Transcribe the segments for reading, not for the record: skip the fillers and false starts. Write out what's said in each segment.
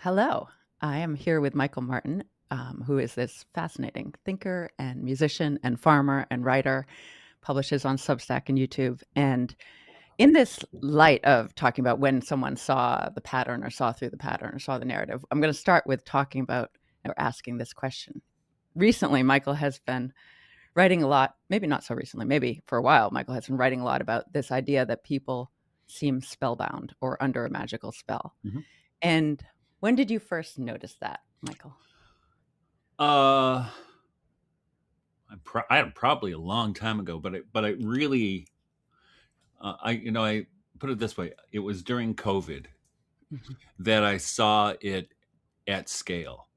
Hello, I am here with Michael Martin, who is this fascinating thinker and musician and farmer and writer, publishes on Substack and YouTube. And in this light of talking about when someone saw the pattern or saw through the pattern or saw the narrative, I'm going to start with talking about or asking this question. Recently, Michael has been writing a lot, maybe not so recently, maybe for a while, Michael has been writing a lot about this idea that people seem spellbound or under a magical spell. Mhm. And when did you first notice that, Michael? Uh, I probably a long time ago, but I really, I put it this way: it was during COVID Mhm. that I saw it at scale,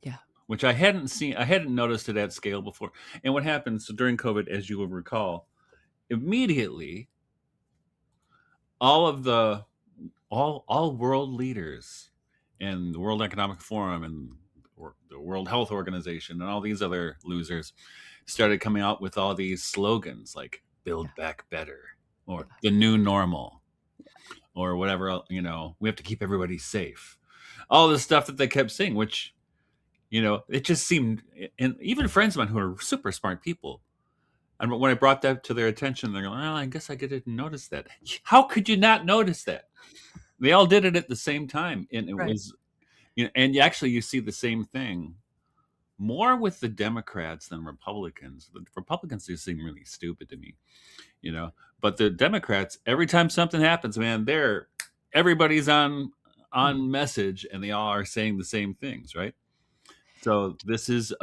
Yeah. which I hadn't seen. I hadn't noticed it at scale before. And what happened? So during COVID, as you will recall, immediately all of the all world leaders and the World Economic Forum and the World Health Organization and all these other losers started coming out with all these slogans like Yeah. "Build Back Better" or Yeah. "The New Normal" or whatever. We have to keep everybody safe. All this stuff that they kept saying, which it just seemed, and even friends of mine who are super smart people. And when I brought that to their attention, they're going, "Well, I guess I didn't notice that." How could you not notice that? They all did it at the same time, and it Right. was, and you see the same thing more with the Democrats than Republicans. The Republicans just seem really stupid to me, you know. But the Democrats, every time something happens, man, everybody's Mhm. on message, and they all are saying the same things, right? So this is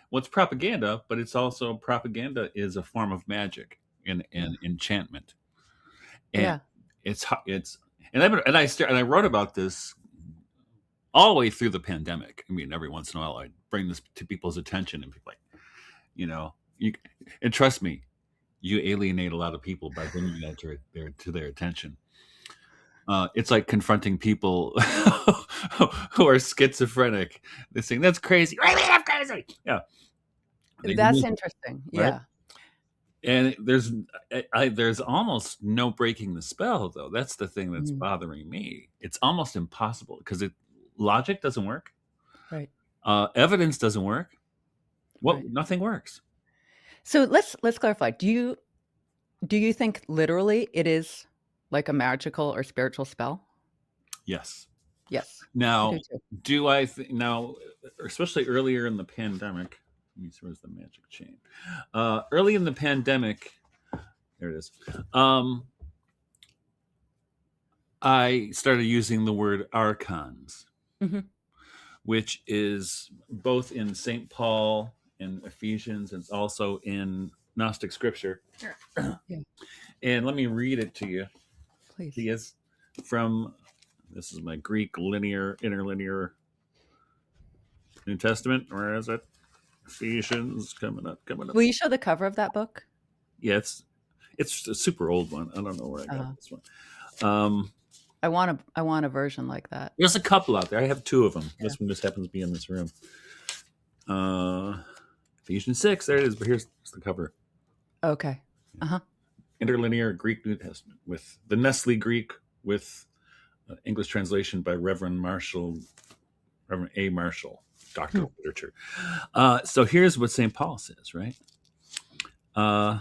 what's propaganda, but it's also propaganda is a form of magic Yeah. and enchantment, and Yeah. it's and I wrote about this all the way through the pandemic. I mean, every once in a while, I bring this to people's attention, and people like, you and trust me, you alienate a lot of people by bringing that to their attention. It's like confronting people who are schizophrenic. They're saying that's crazy. What do you mean I'm crazy? Yeah, they That's really, interesting. right. Yeah. And there's almost no breaking the spell, though. That's the thing that's Mhm. bothering me. It's almost impossible because logic doesn't work. Right. Evidence doesn't work. What Right. Nothing works. So let's clarify. Do you think literally it is like a magical or spiritual spell? Yes. Yes. I do Now, too. do I now, especially earlier in the pandemic? Let me see, where's the magic chain? Early in the pandemic, there it is. I started using the word archons, Mhm. which is both in St. Paul and Ephesians, and also in Gnostic scripture. Yeah. And let me read it to you. Please. He is from, this is my Greek interlinear New Testament. Where is it? Ephesians, coming up, coming up. Will you show the cover of that book? Yeah, it's a super old one. I don't know where I got Uh, this one. Um, I want a version like that. there's a couple out there. I have two of them. Yeah. This one just happens to be in this room. Uh, Ephesians 6. There it is. But here's the cover. Okay. Uh-huh. Interlinear Greek New Testament with the Nestle Greek with English translation by Reverend A. Marshall, Doctor Hmm. of Literature. So here's what St. Paul says, right? Uh,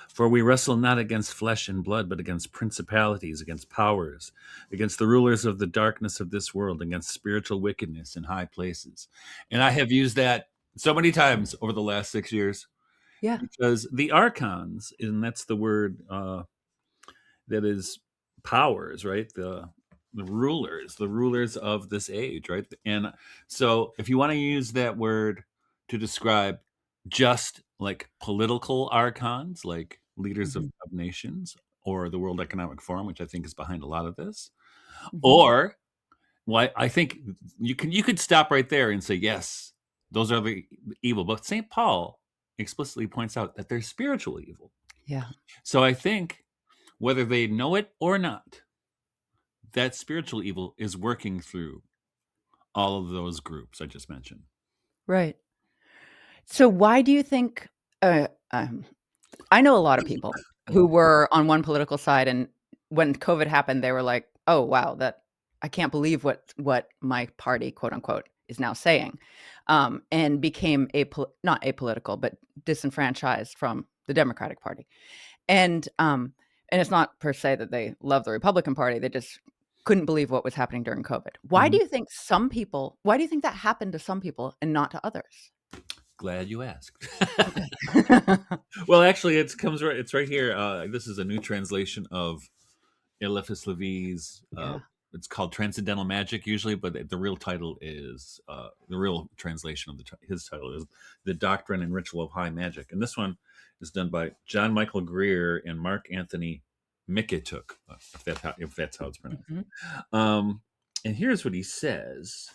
For we wrestle not against flesh and blood, but against principalities, against powers, against the rulers of the darkness of this world, against spiritual wickedness in high places. And I have used that so many times over the last 6 years Yeah. because the archons, and that's the word that is powers, right? The rulers of this age, right? And so if you want to use that word to describe just like political archons, like leaders Mhm. of nations, or the World Economic Forum, which I think is behind a lot of this, Mhm. or well, I think you could stop right there and say yes, those are the evil. But St. Paul explicitly points out that they're spiritual evil. Yeah. So I think whether they know it or not, that spiritual evil is working through all of those groups I just mentioned. Right. So why do you think uh, um, I know a lot of people who were on one political side, and when COVID happened, they were like, "Oh, wow, that I can't believe what my party, quote unquote, is now saying, and became not apolitical, but disenfranchised from the Democratic Party. And it's not per se that they love the Republican Party. They just couldn't believe what was happening during COVID. Why do Mhm. you think that happened to some people and not to others? Glad you asked. Okay. Well, actually, it's right here. This is a new translation of Eliphas Levi's. Yeah. It's called Transcendental Magic usually, but the real title is the real translation of his title is The Doctrine and Ritual of High Magic, and this one is done by John Michael Greer and Mark Anthony Mikituk, if that's how it's pronounced. Mhm. Um, and here's what he says.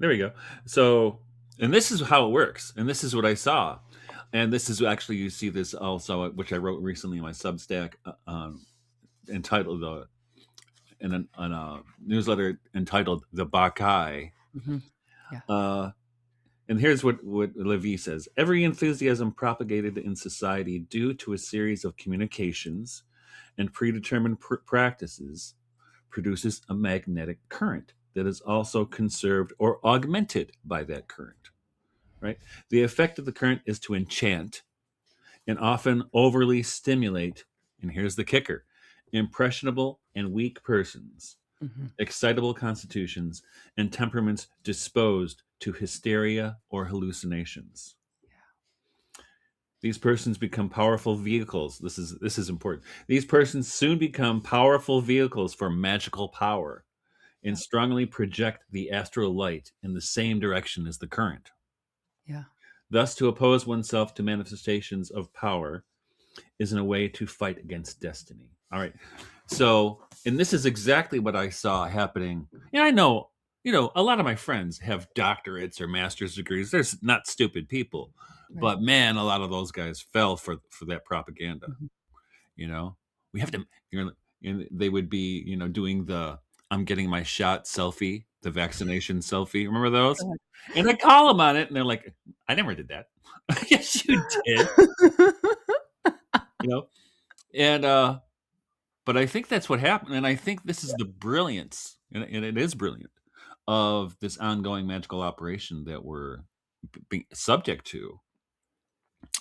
There we go. So, and this is how it works, and this is what I saw, and this is actually you see this also, which I wrote recently in my Substack, entitled in a newsletter entitled "The Bacchae." Mhm. Yeah. And here's what Levy says: every enthusiasm propagated in society due to a series of communications and predetermined practices produces a magnetic current that is also conserved or augmented by that current. Right? The effect of the current is to enchant and often overly stimulate, and here's the kicker, impressionable and weak persons, Mhm. excitable constitutions, and temperaments disposed to hysteria or hallucinations. These persons become powerful vehicles. This is important. These persons soon become powerful vehicles for magical power and Yeah. strongly project the astral light in the same direction as the current. Yeah. Thus, to oppose oneself to manifestations of power is in a way to fight against destiny. All right. So, and this is exactly what I saw happening. Yeah, I know, a lot of my friends have doctorates or master's degrees. There's not stupid people, Right. but man, a lot of those guys fell for that propaganda. Mhm. You know, we have to, and they would be, doing the "I'm getting my shot" selfie, the vaccination selfie. Remember those? Good. And I call them on it, and they're like, "I never did that." Yes, you did. You know, and but I think that's what happened, and I think this is the brilliance, and it is brilliant, of this ongoing magical operation that we're being subject to,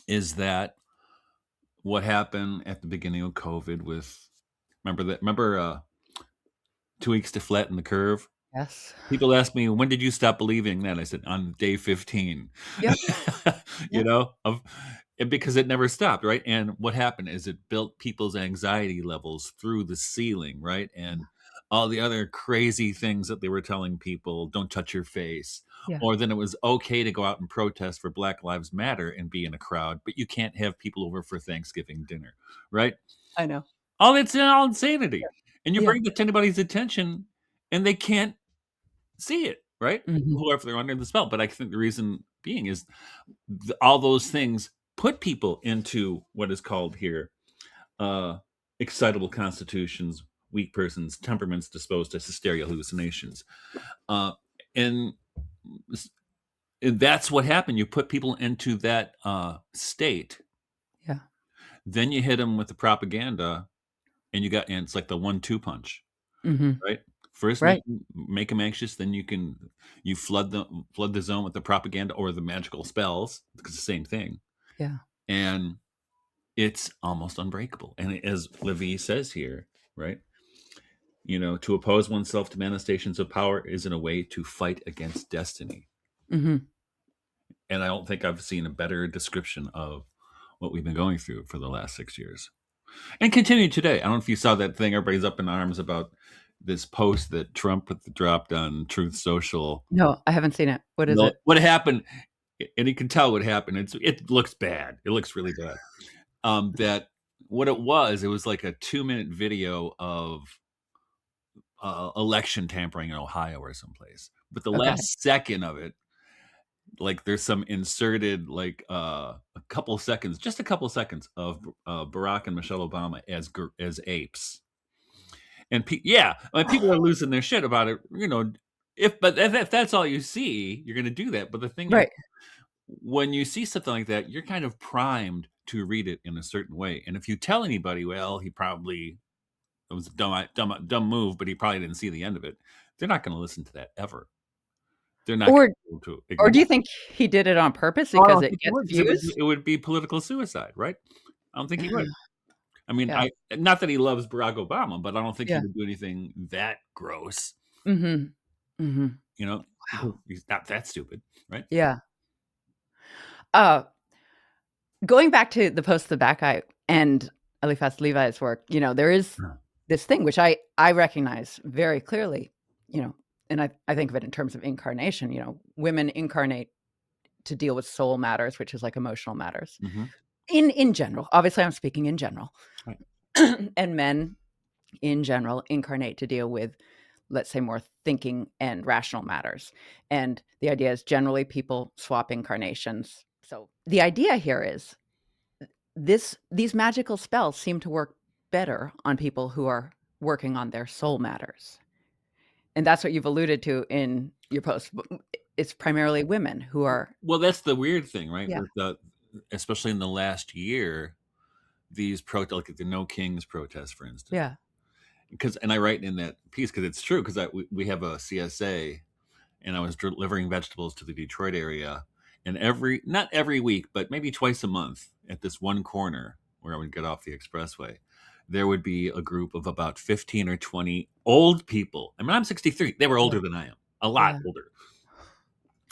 is that what happened at the beginning of COVID with remember 2 weeks to flatten the curve? Yes. People ask me, "When did you stop believing that?" I said, "On day 15." Yep. You Yep. know, because it never stopped, right? And what happened is it built people's anxiety levels through the ceiling, right? And all the other crazy things that they were telling people, "Don't touch your face," Yeah. or then it was okay to go out and protest for Black Lives Matter and be in a crowd, but you can't have people over for Thanksgiving dinner, right? I know. All it's all insanity. And you Yeah. bring that to anybody's attention and they can't see it, right? Mhm. Who if they're under the spell. But I think the reason being is all those things put people into what is called here uh, excitable constitutions, weak persons, temperaments disposed to hysteria hallucinations. Uh, and, and that's what happened. You put people into that state, Yeah. then you hit them with the propaganda, and it's like the 1-2 punch. Mhm. Right? First, Right. make them anxious, then you flood the zone with the propaganda or the magical spells, because it's the same thing, Yeah. and it's almost unbreakable. And as Levy says here, right? To oppose oneself to manifestations of power is in a way to fight against destiny. Mhm. And I don't think I've seen a better description of what we've been going through for the last 6 years. And continue today. I don't know if you saw that thing. Everybody's up in arms about this post that Trump dropped on Truth Social. No, I haven't seen it. What is Well, it? what happened, and you can tell what happened. It looks bad. It looks really bad. That what it was like a 2-minute video of election tampering in Ohio or someplace. But the Okay. last second of it, like there's some inserted like just a couple seconds of Barack and Michelle Obama as apes. And yeah, like people are losing their shit about it. If that's all you see, you're going to do that. But the thing is, Right. when you see something like that, you're kind of primed to read it in a certain way. And if you tell anybody, well, he probably it was a dumb move, but he probably didn't see the end of it. They're not going to listen to that ever. They're not Or going to be able to or do ignore. you think he did it on purpose Oh, I because don't it think he gets would, 'cause views? it would be political suicide, right? I don't think he would. I mean, Yeah. I not that he loves Barack Obama, but I don't think he Yeah. would do anything that gross, Mhm. Mhm. you know? Wow. He's not that stupid, right? Yeah. Uh, Going back to the Post the Bacchae and Eliphas Levi's work, there is Uh, this thing which I recognize very clearly, and I think of it in terms of incarnation. Women incarnate to deal with soul matters, which is like emotional matters. mhm, In general, obviously I'm speaking in general. right. And men in general incarnate to deal with, let's say, more thinking and rational matters. And the idea is generally people swap incarnations. So the idea here is these magical spells seem to work better on people who are working on their soul matters. And that's what you've alluded to in your post. It's primarily women who are. Well, that's the weird thing, right? Yeah. With especially in the last year, these like the No Kings protest, for instance. Yeah. Because, and I write in that piece because it's true, because we have a CSA, and I was delivering vegetables to the Detroit area, and not every week, but maybe twice a month, at this one corner where I would get off the expressway, there would be a group of about 15 or 20 old people. I mean, I'm 63. They were Yeah. older than I am, a lot Yeah. older.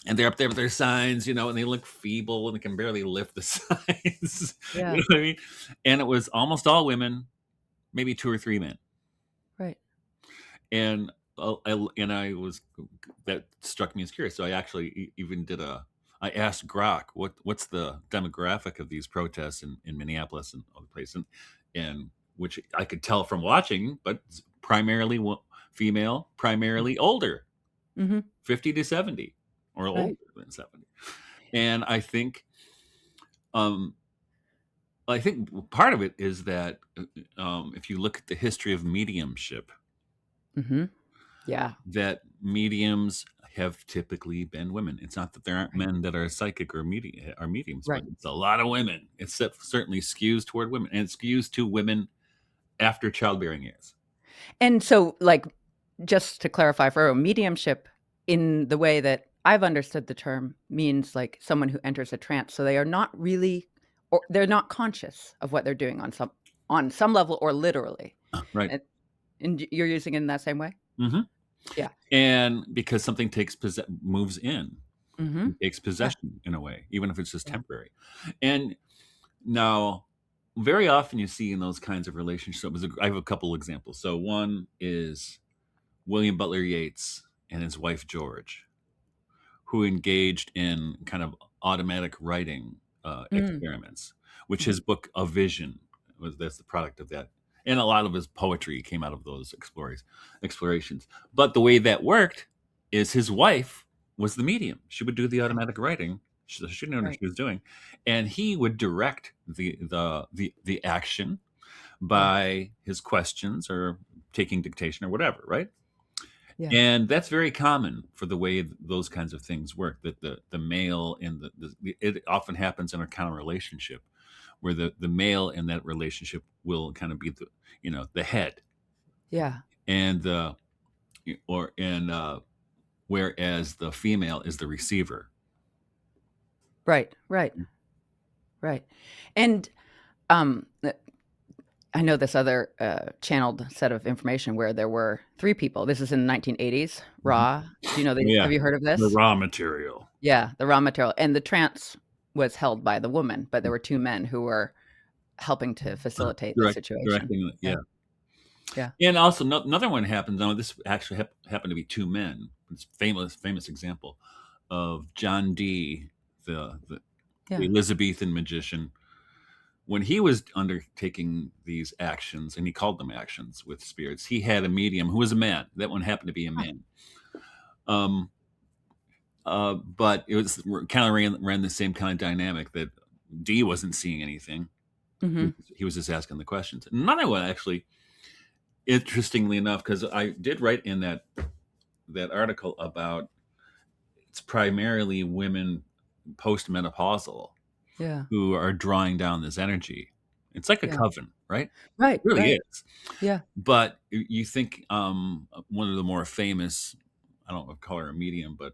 And they're up there with their signs, and they look feeble and they can barely lift the signs. You Yeah. know what I mean? And it was almost all women, maybe 2 or 3 men. Right. And I was that struck me as curious. So I actually even I asked Grok what's the demographic of these protests in Minneapolis and other places, and which I could tell from watching, but it's primarily female, primarily older, Mhm. 50 to 70, or older Right. than 70. And um, I think part of it is that if you look at the history of mediumship, Mhm. Yeah. that mediums have typically been women. It's not that there aren't Right. men that are psychic or mediums, but Right. it's a lot of women. It's certainly skews toward women, and it skews to women after childbearing years. And so, like, just to clarify for everyone, mediumship in the way that I've understood the term means like someone who enters a trance. So they are not really, or they're not conscious of what they're doing on some level or literally. Right. And you're using it in that same way? Hmm. Yeah. And because something moves in, Mhm. it takes Yeah. possession in a way, even if it's just Yeah. temporary. And now, very often you see in those kinds of relationships, I have a couple examples. So one is William Butler Yeats and his wife George, who engaged in kind of automatic writing Mm. experiments, which Mhm. his book A Vision that's the product of that. And a lot of his poetry came out of those explorations. But the way that worked is his wife was the medium. She would do the automatic writing. She didn't know what Right. she was doing, and he would direct the action Yeah. by his questions or taking dictation or whatever, right? Yeah. And that's very common for the way those kinds of things work. That the male and it often happens in a kind of relationship where the male in that relationship will kind of be the head, Yeah. and the or and whereas the female is the receiver. Right. Right. Right. And um I know this other channeled set of information where there were three people. This is in the 1980s. Mhm. Raw. Do you know Oh, yeah, have you heard of the this? raw material. Yeah, the raw material. And the trance was held by the woman, but there were two men who were helping to facilitate the situation. Directing, Yeah. yeah. Yeah. And also, another one happened. Now, this actually happened to be two men. It's famous example of John Dee, the Yeah. Elizabethan magician. When he was undertaking these actions, and he called them actions with spirits, he had a medium who was a man. That one happened to be a Huh. man. Um, but it was kind of ran the same kind of dynamic that Dee wasn't seeing anything. Mhm. He was just asking the questions. Another one, actually, interestingly enough, because I did write in that article about it's primarily women postmenopausal Yeah. who are drawing down this energy. It's like a Yeah. coven, right? It Right, really right. is. Yeah. But you think one of the more famous, I don't know, call her a medium, but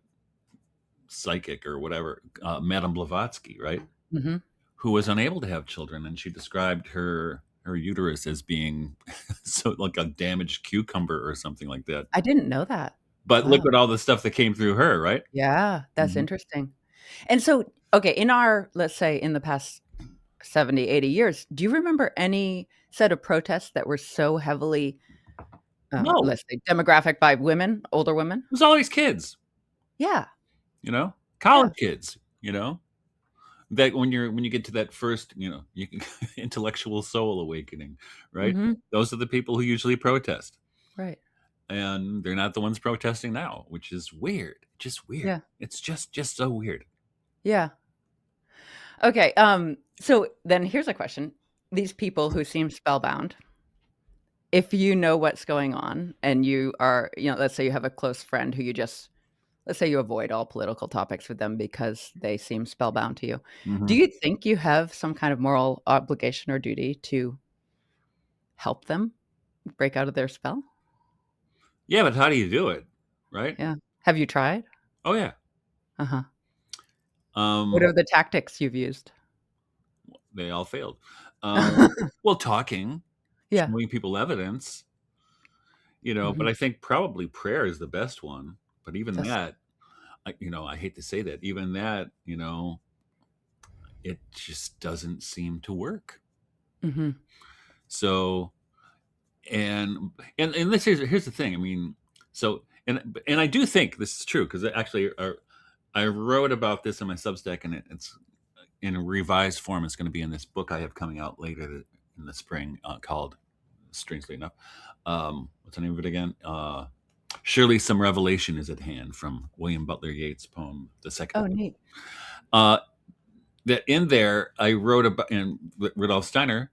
psychic or whatever, Madame Blavatsky, right? Mhm. Who was unable to have children, and she described her uterus as being so like a damaged cucumber or something like that. I didn't know that. But look Wow. at all the stuff that came through her, right? Yeah, that's Mhm. interesting. And so, okay, in our, let's say, in the past 70, 80 years, do you remember any set of protests that were so heavily, No, let's say, demographic by women, older women? it was always kids, Yeah, you know, yeah. college kids, you know, that when you get to that first, you can intellectual soul awakening, right? Mhm. Those are the people who usually protest, Right. and they're not the ones protesting now, which is weird. Just weird. Yeah, It's just so weird. yeah. Okay, so then here's a question. These people who seem spellbound, if you know what's going on and you are, let's say you have a close friend who you just, let's say you avoid all political topics with them because they seem spellbound to you. Do Mhm. you think you have some kind of moral obligation or duty to help them break out of their spell? Yeah, but how do you do it, right? Yeah. Have you tried? Oh yeah. Uh-huh. What Um, are the tactics you've used? they all failed. Um, well, talking, Yeah. showing people evidence, but Mhm. I think probably prayer is the best one. But even That's that, I hate to say that, even that, it just doesn't seem to work. Mhm. So, and this here's the thing. I mean, so and I do think this is true because actually, I wrote about this in my Substack, and it's in a revised form. It's going to be in this book I have coming out later in the spring called, strangely enough, what's the name of it again? Surely Some Revelation is at Hand, from William Butler Yeats' poem, The Second Oh, Wind. neat. Uh, that in there, I wrote about, and Rudolf Steiner,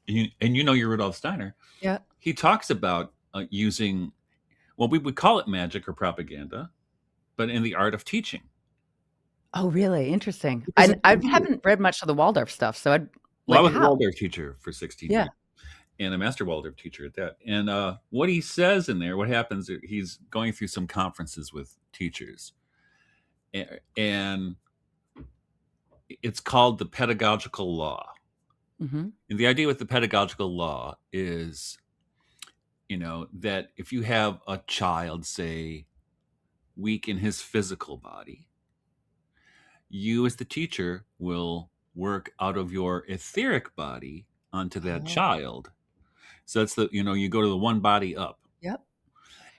and you're Rudolf Steiner, Yeah. he talks about using, well, we would call it magic or propaganda, but in the art of teaching. Oh, really? Interesting. Because I that's I what we do. haven't read much of the Waldorf stuff, so I'd Well, I like, was a how? Waldorf teacher for 16 Yeah. years and a master Waldorf teacher at that. And what he says in there, what happens, he's going through some conferences with teachers, and it's called the pedagogical law. Mhm. And the idea with the pedagogical law is, that if you have a child, say, weak in his physical body, you as the teacher will work out of your etheric body onto that Oh, child. So that's you go to the one body up. yep.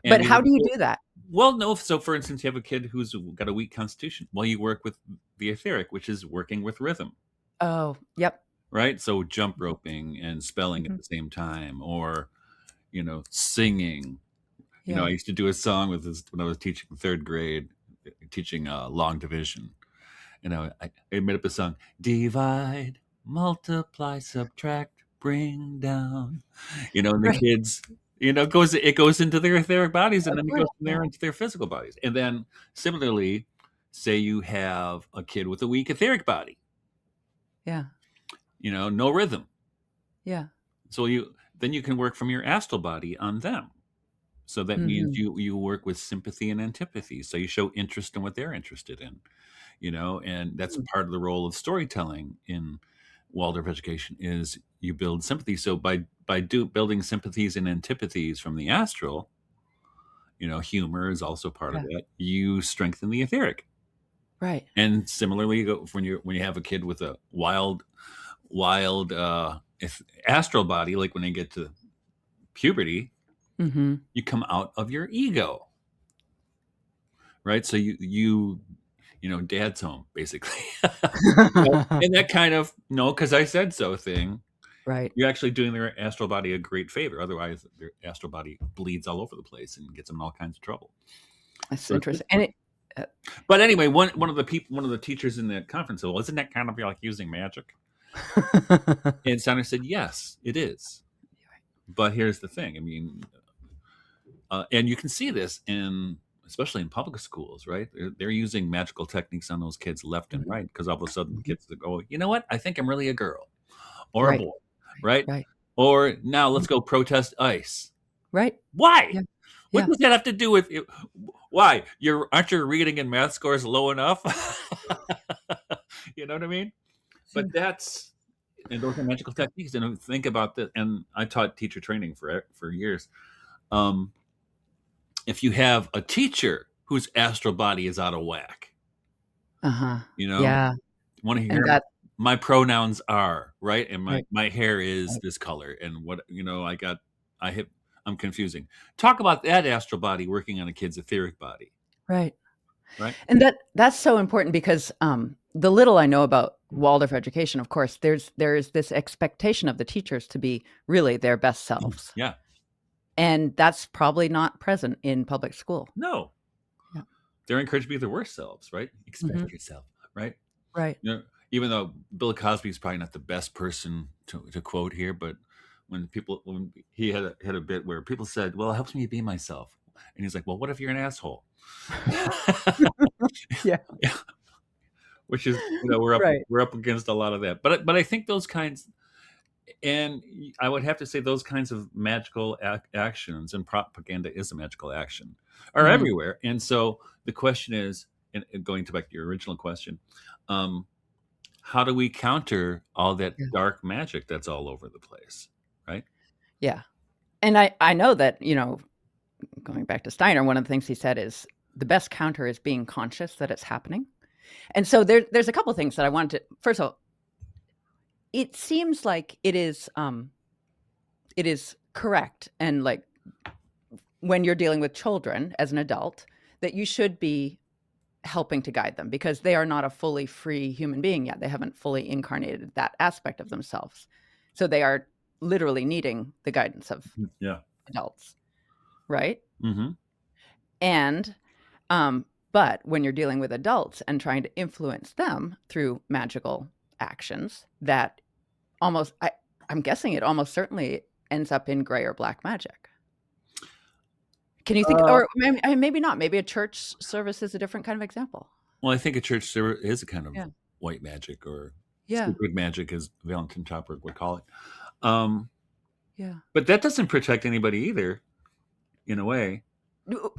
And But the how do you idea, do that? well, no, so for instance, you have a kid who's got a weak constitution. Well, you work with the etheric, which is working with rhythm, Oh, yep. right? So jump roping and spelling at Mhm. the same time, or, singing. I Yeah. used to do a song with this when I was teaching third grade, teaching long division. I made up a song: divide, multiply, subtract, bring down. And the Right. kids, it goes into their etheric bodies, and Of then it course, goes from yeah. there into their physical bodies. And then similarly, say you have a kid with a weak etheric body, Yeah. no rhythm. Yeah. So you can work from your astral body on them. So that means Mhm. you work with sympathy and antipathy. So you show interest in what they're interested in, and that's Mm. part of the role of storytelling in Waldorf education is you build sympathy. So by building sympathies and antipathies from the astral, humor is also part of Yeah. that. You strengthen the etheric. Right. And similarly, when you have a kid with a wild astral body, like when they get to puberty, Mhm. you come out of your ego, right? So dad's home, basically. And that kind of no, because I said so thing, Right. you're actually doing their astral body a great favor. Otherwise, their astral body bleeds all over the place and gets them in all kinds of trouble. That's So it's good interesting. for And 'em. it uh But anyway, one of the teachers in the conference said, "Well, isn't that kind of like using magic?" And Sanders said, "Yes, it is. But here's the thing. I mean, and you can see this especially in public schools, right? They're using magical techniques on those kids left and Mhm. right because all of a sudden the Mhm. kids go, you know what? I think I'm really a girl or a Right. boy, right? Right. Or now Mhm. let's go protest ICE. Right. Why? Yeah. What Yeah. does that have to do with you? Why? Aren't your reading and math scores low enough? You know what I mean? But And that's and those are magical yeah. techniques. And think about that. And I taught teacher training for years. Um, if you have a teacher whose astral body is out of whack, Uh-huh. you know, Yeah. want to And hear that my pronouns are right, and my right, my hair is right, this color, and what I hit. I'm confusing. Talk about that astral body working on a kid's etheric body, right. right? And that's so important because, the little I know about Waldorf education, of course, there is this expectation of the teachers to be really their best selves, Yeah. and that's probably not present in public school. No, Yeah. they're encouraged to be their worst selves, right? Mhm. Express yourself, right? Right. You know, even though Bill Cosby is probably not the best person to quote here, but when he had a bit where people said, "Well, it helps me be myself," and he's like, "Well, what if you're an asshole?" Yeah. Which is, we're up Right. we're up against a lot of that. But I think those kinds, and I would have to say those kinds of magical actions, and propaganda is a magical action, are Mhm. everywhere. And so the question is, and going to back to your original question, um, how do we counter all that Yeah. dark magic that's all over the place, right? Yeah. And I know that, going back to Steiner, one of the things he said is the best counter is being conscious that it's happening. And so there's a couple of things that I wanted to first of all, it seems like it is correct and, like, when you're dealing with children as an adult, that you should be helping to guide them because they are not a fully free human being yet. They haven't fully incarnated that aspect of themselves. So they are literally needing the guidance of Yeah. adults, right? Hmm. And but when you're dealing with adults and trying to influence them through magical actions, that almost I'm guessing it almost certainly ends up in gray or black magic. Can you think, Uh, or maybe not, maybe a church service is a different kind of example. well, I think a church there is a kind of Yeah. white magic, or Yeah. secret magic, as Valentin Topper would call it. Um, Yeah. but that doesn't protect anybody either, in a way. Do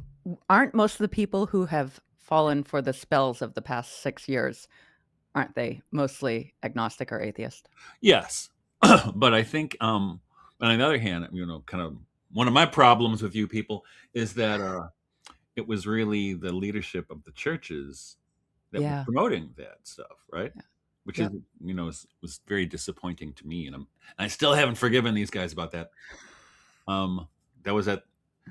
Aren't most of the people who have fallen for the spells of the past 6 years, aren't they mostly agnostic or atheist? Yes, but I think, on the other hand, kind of one of my problems with you people is that it was really the leadership of the churches that was Yeah. promoting that stuff, right? Yeah. Which is, Yep. was very disappointing to me, and I still haven't forgiven these guys about that. Um, that was at,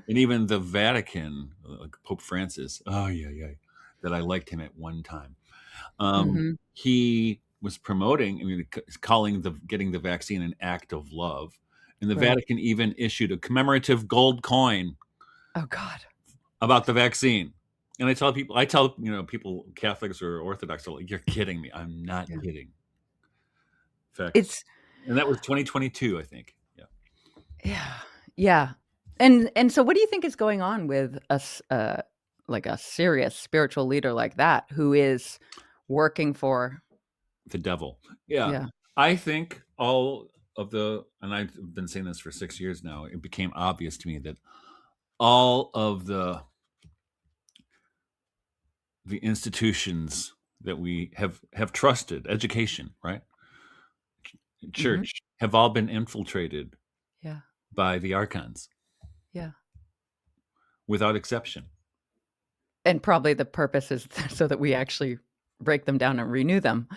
and even the Vatican, like Pope Francis. Oh yeah, yeah, that I liked him at one time. Mhm. He was promoting, calling the getting the vaccine an act of love, and the Right. Vatican even issued a commemorative gold coin Oh god. about the vaccine. And I tell people, Catholics or Orthodox, are like, "You're kidding me! I'm not Yeah. kidding." In fact, It's and that was 2022, I think. Yeah. yeah. Yeah. And so what do you think is going on with like a serious spiritual leader like that who is working for The devil. Yeah. yeah. I think all of and I've been saying this for 6 years now, it became obvious to me that all of the institutions that we have trusted, education, right? Mhm. Church, have all been infiltrated Yeah. by the archons, Yeah. without exception. And probably the purpose is so that we actually break them down and renew them.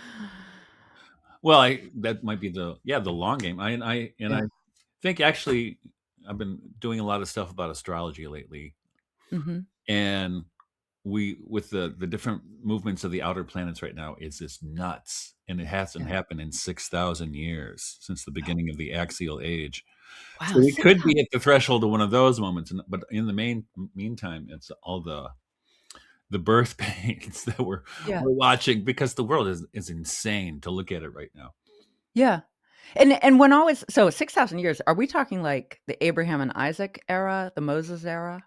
Well, I that might be the long game. I Yeah. think, actually, I've been doing a lot of stuff about astrology lately, Mhm. and we with the different movements of the outer planets right now, it's just nuts, and it hasn't Yeah. happened in 6,000 years, since the Oh, beginning of the axial age. So wow, we could 6,000. be at the threshold of one of those moments, but in the meantime, it's all the birth pains that Yeah. we're watching, because the world is insane to look at it right now. Yeah. And when always so 6,000 years, are we talking like the Abraham and Isaac era, the Moses era?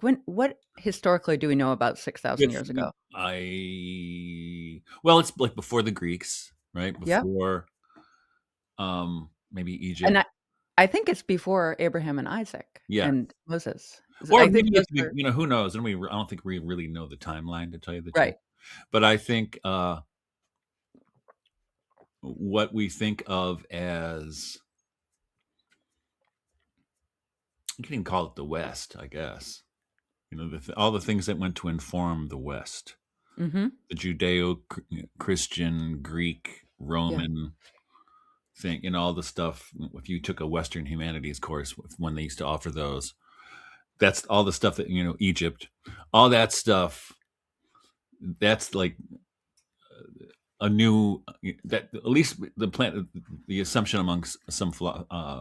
Like what historically do we know about 6,000 With years ago? I well, it's like before the Greeks, right? Yeah. Before, maybe And Egypt. I think it's before Abraham and Isaac Yeah. and Moses. Or I think maybe those it's the are who knows? And I don't think we really know the timeline, to tell you the truth. right. But I think, what we think of as, you can even call it the West, I guess. All the things that went to inform the West, Mhm. the Judeo-Christian, Greek, Yeah. Roman thing, all the stuff. If you took a Western humanities course when they used to offer those, that's all the stuff that, Egypt, all that stuff. That's like a new, that at least the assumption amongst some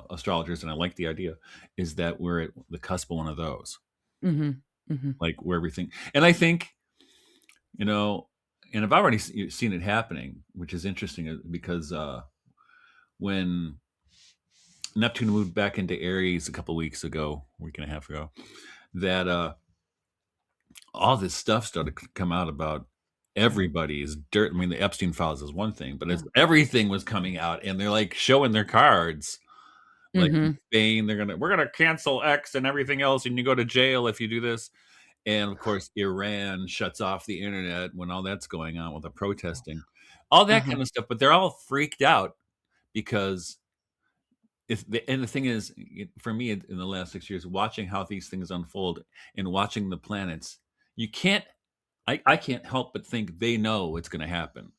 astrologers, and I like the idea, is that we're at the cusp of one of those, Mhm. Mhm. like where everything. And I think, you know, and I've already seen it happening, which is interesting, because when Neptune moved back into Aries a couple weeks ago, week and a half ago, that all this stuff started to come out about everybody's dirt. I mean, the Epstein files is one thing, but Yeah. everything was coming out, and they're like showing their cards. Like in Mhm. Spain, we're gonna cancel X and everything else, and you go to jail if you do this. And of course, Iran shuts off the internet when all that's going on with the protesting, all that Uh-huh. kind of stuff. But they're all freaked out because and the thing is, for me, in the last 6 years, watching how these things unfold and watching the planets, you can't, I can't help but think they know what's going to happen.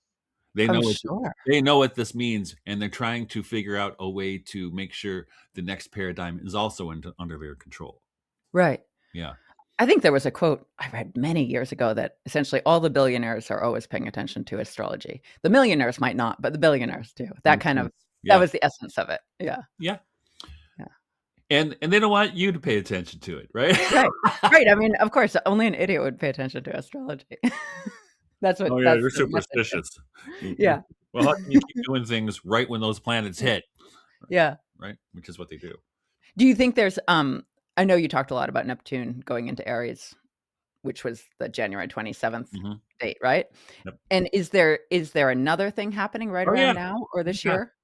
They Oh, know what sure. they know what this means, and they're trying to figure out a way to make sure the next paradigm is also under their control. Right. Yeah. I think there was a quote I read many years ago that essentially all the billionaires are always paying attention to astrology. The millionaires might not, but the billionaires do. Makes sense. That Yeah. was the essence of it. Yeah. Yeah. Yeah. And they don't want you to pay attention to it, right? Right. Right. I mean, of course, only an idiot would pay attention to astrology. Oh, yeah, That's you're the message. superstitious. Yeah. Well, how can you keep doing things right when those planets hit, Yeah. right? Which is what they do. Do you think there's I know you talked a lot about Neptune going into Aries, which was the January 27th Mhm. date, right? Yep. And is there another thing happening right Oh, yeah. around now or this Yeah. year?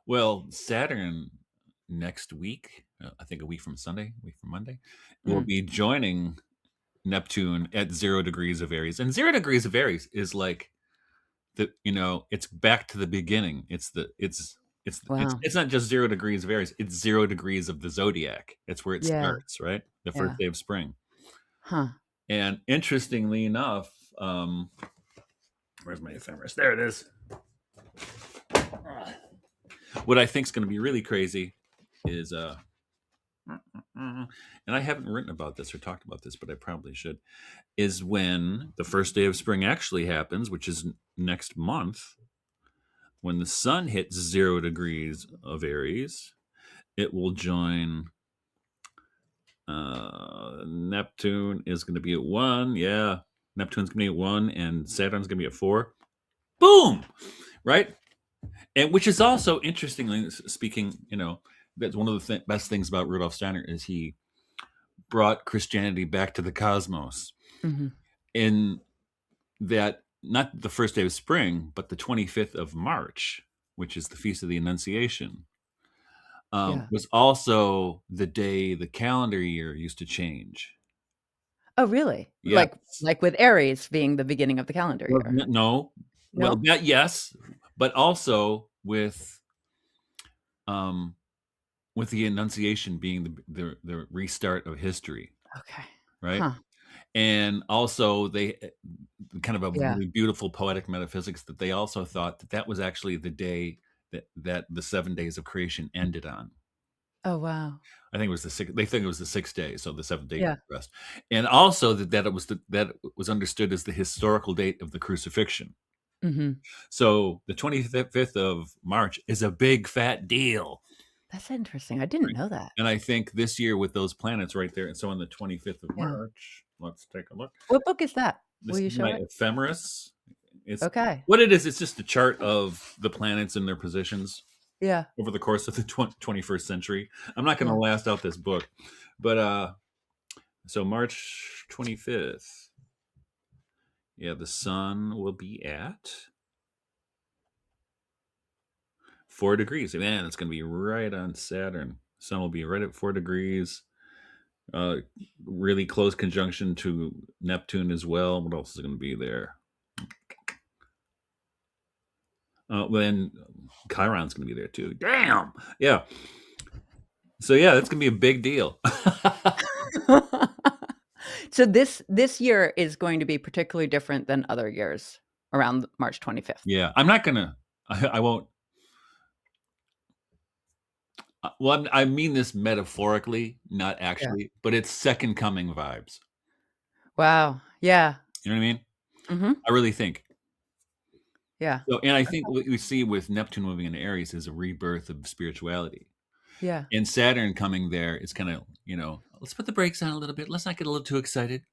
Well, Saturn next week, I think a week from Sunday, a week from Monday, will Mm. be joining Neptune at 0 degrees of Aries. And 0 degrees of Aries is like it's back to the beginning. Wow. It's not just 0 degrees of Aries, it's 0 degrees of the zodiac. It's where it Yeah. starts, right? The first Yeah. day of spring. Huh. And interestingly enough, where's my ephemeris? There it is. What I think is going to be really crazy is, and I haven't written about this or talked about this, but I probably should, is when the first day of spring actually happens, which is next month, when the sun hits 0 degrees of Aries. It will join, Neptune is going to be at 1. Yeah. Neptune's going to be at 1, and Saturn's going to be at 4. Boom! Right? And which is also, interestingly speaking, that's one of the best things about Rudolf Steiner, is he brought Christianity back to the cosmos. Mhm. In that, not the first day of spring, but the 25th of March, which is the Feast of the Annunciation, Yeah. was also the day the calendar year used to change. Oh, really? Yes. Like with Aries being the beginning of the calendar Well, year? no. Well, No? that, yes, but also um, with the Annunciation being the restart of history, Okay. right? Huh. And also, they, kind of a Yeah. really beautiful poetic metaphysics, that they also thought that was actually the day that the 7 days of creation ended on. Oh, wow. I think it was the sixth. They think it was the 6th day, so the 7th day Yeah. rest, and also that it was understood as the historical date of the crucifixion. Mhm. So the 25th of March is a big fat deal, That's interesting. I didn't right? know that. And I think this year with those planets right there, and so on the 25th of Yeah. March, let's take a look. What book is that? Will This you is show my it? ephemeris. It's Okay. what it is. It's just a chart of the planets and their positions Yeah. over the course of the 21st century. I'm not going to Yeah. last out this book, but so March 25th. Yeah, the sun will be at 4 degrees. Man, it's going to be right on Saturn. Sun will be right at 4 degrees. Uh, really close conjunction to Neptune as well. What else is going to be there? Then Chiron's going to be there too. Damn. Yeah. So yeah, that's going to be a big deal. So this year is going to be particularly different than other years around March 25th. Yeah, I'm not gonna. I won't. Well, I mean this metaphorically, not Yeah. actually, but it's second coming vibes. Wow. Yeah. You know what I mean? Mhm. I really think. Yeah. So, and I think what we see with Neptune moving into Aries is a rebirth of spirituality. Yeah. And Saturn coming there is kind of, let's put the brakes on a little bit. Let's not get a little too excited,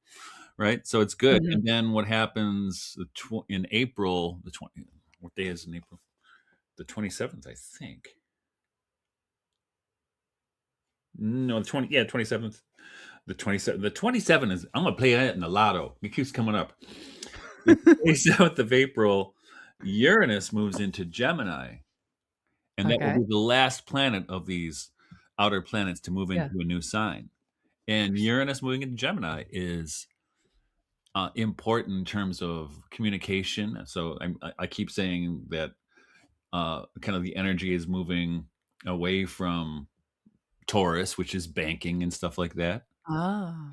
right? So it's good. Mhm. And then what happens in April, what day is in April? The 27th, I think. No, 27th. The 27th. The 27th is, I'm going to play that in the lotto. It keeps coming up. The 27th of April, Uranus moves into Gemini. And that will Okay. be the last planet of these outer planets to move Yeah. into a new sign. And Uranus moving into Gemini is important in terms of communication. So I keep saying that kind of the energy is moving away from Taurus, which is banking and stuff like that, Oh.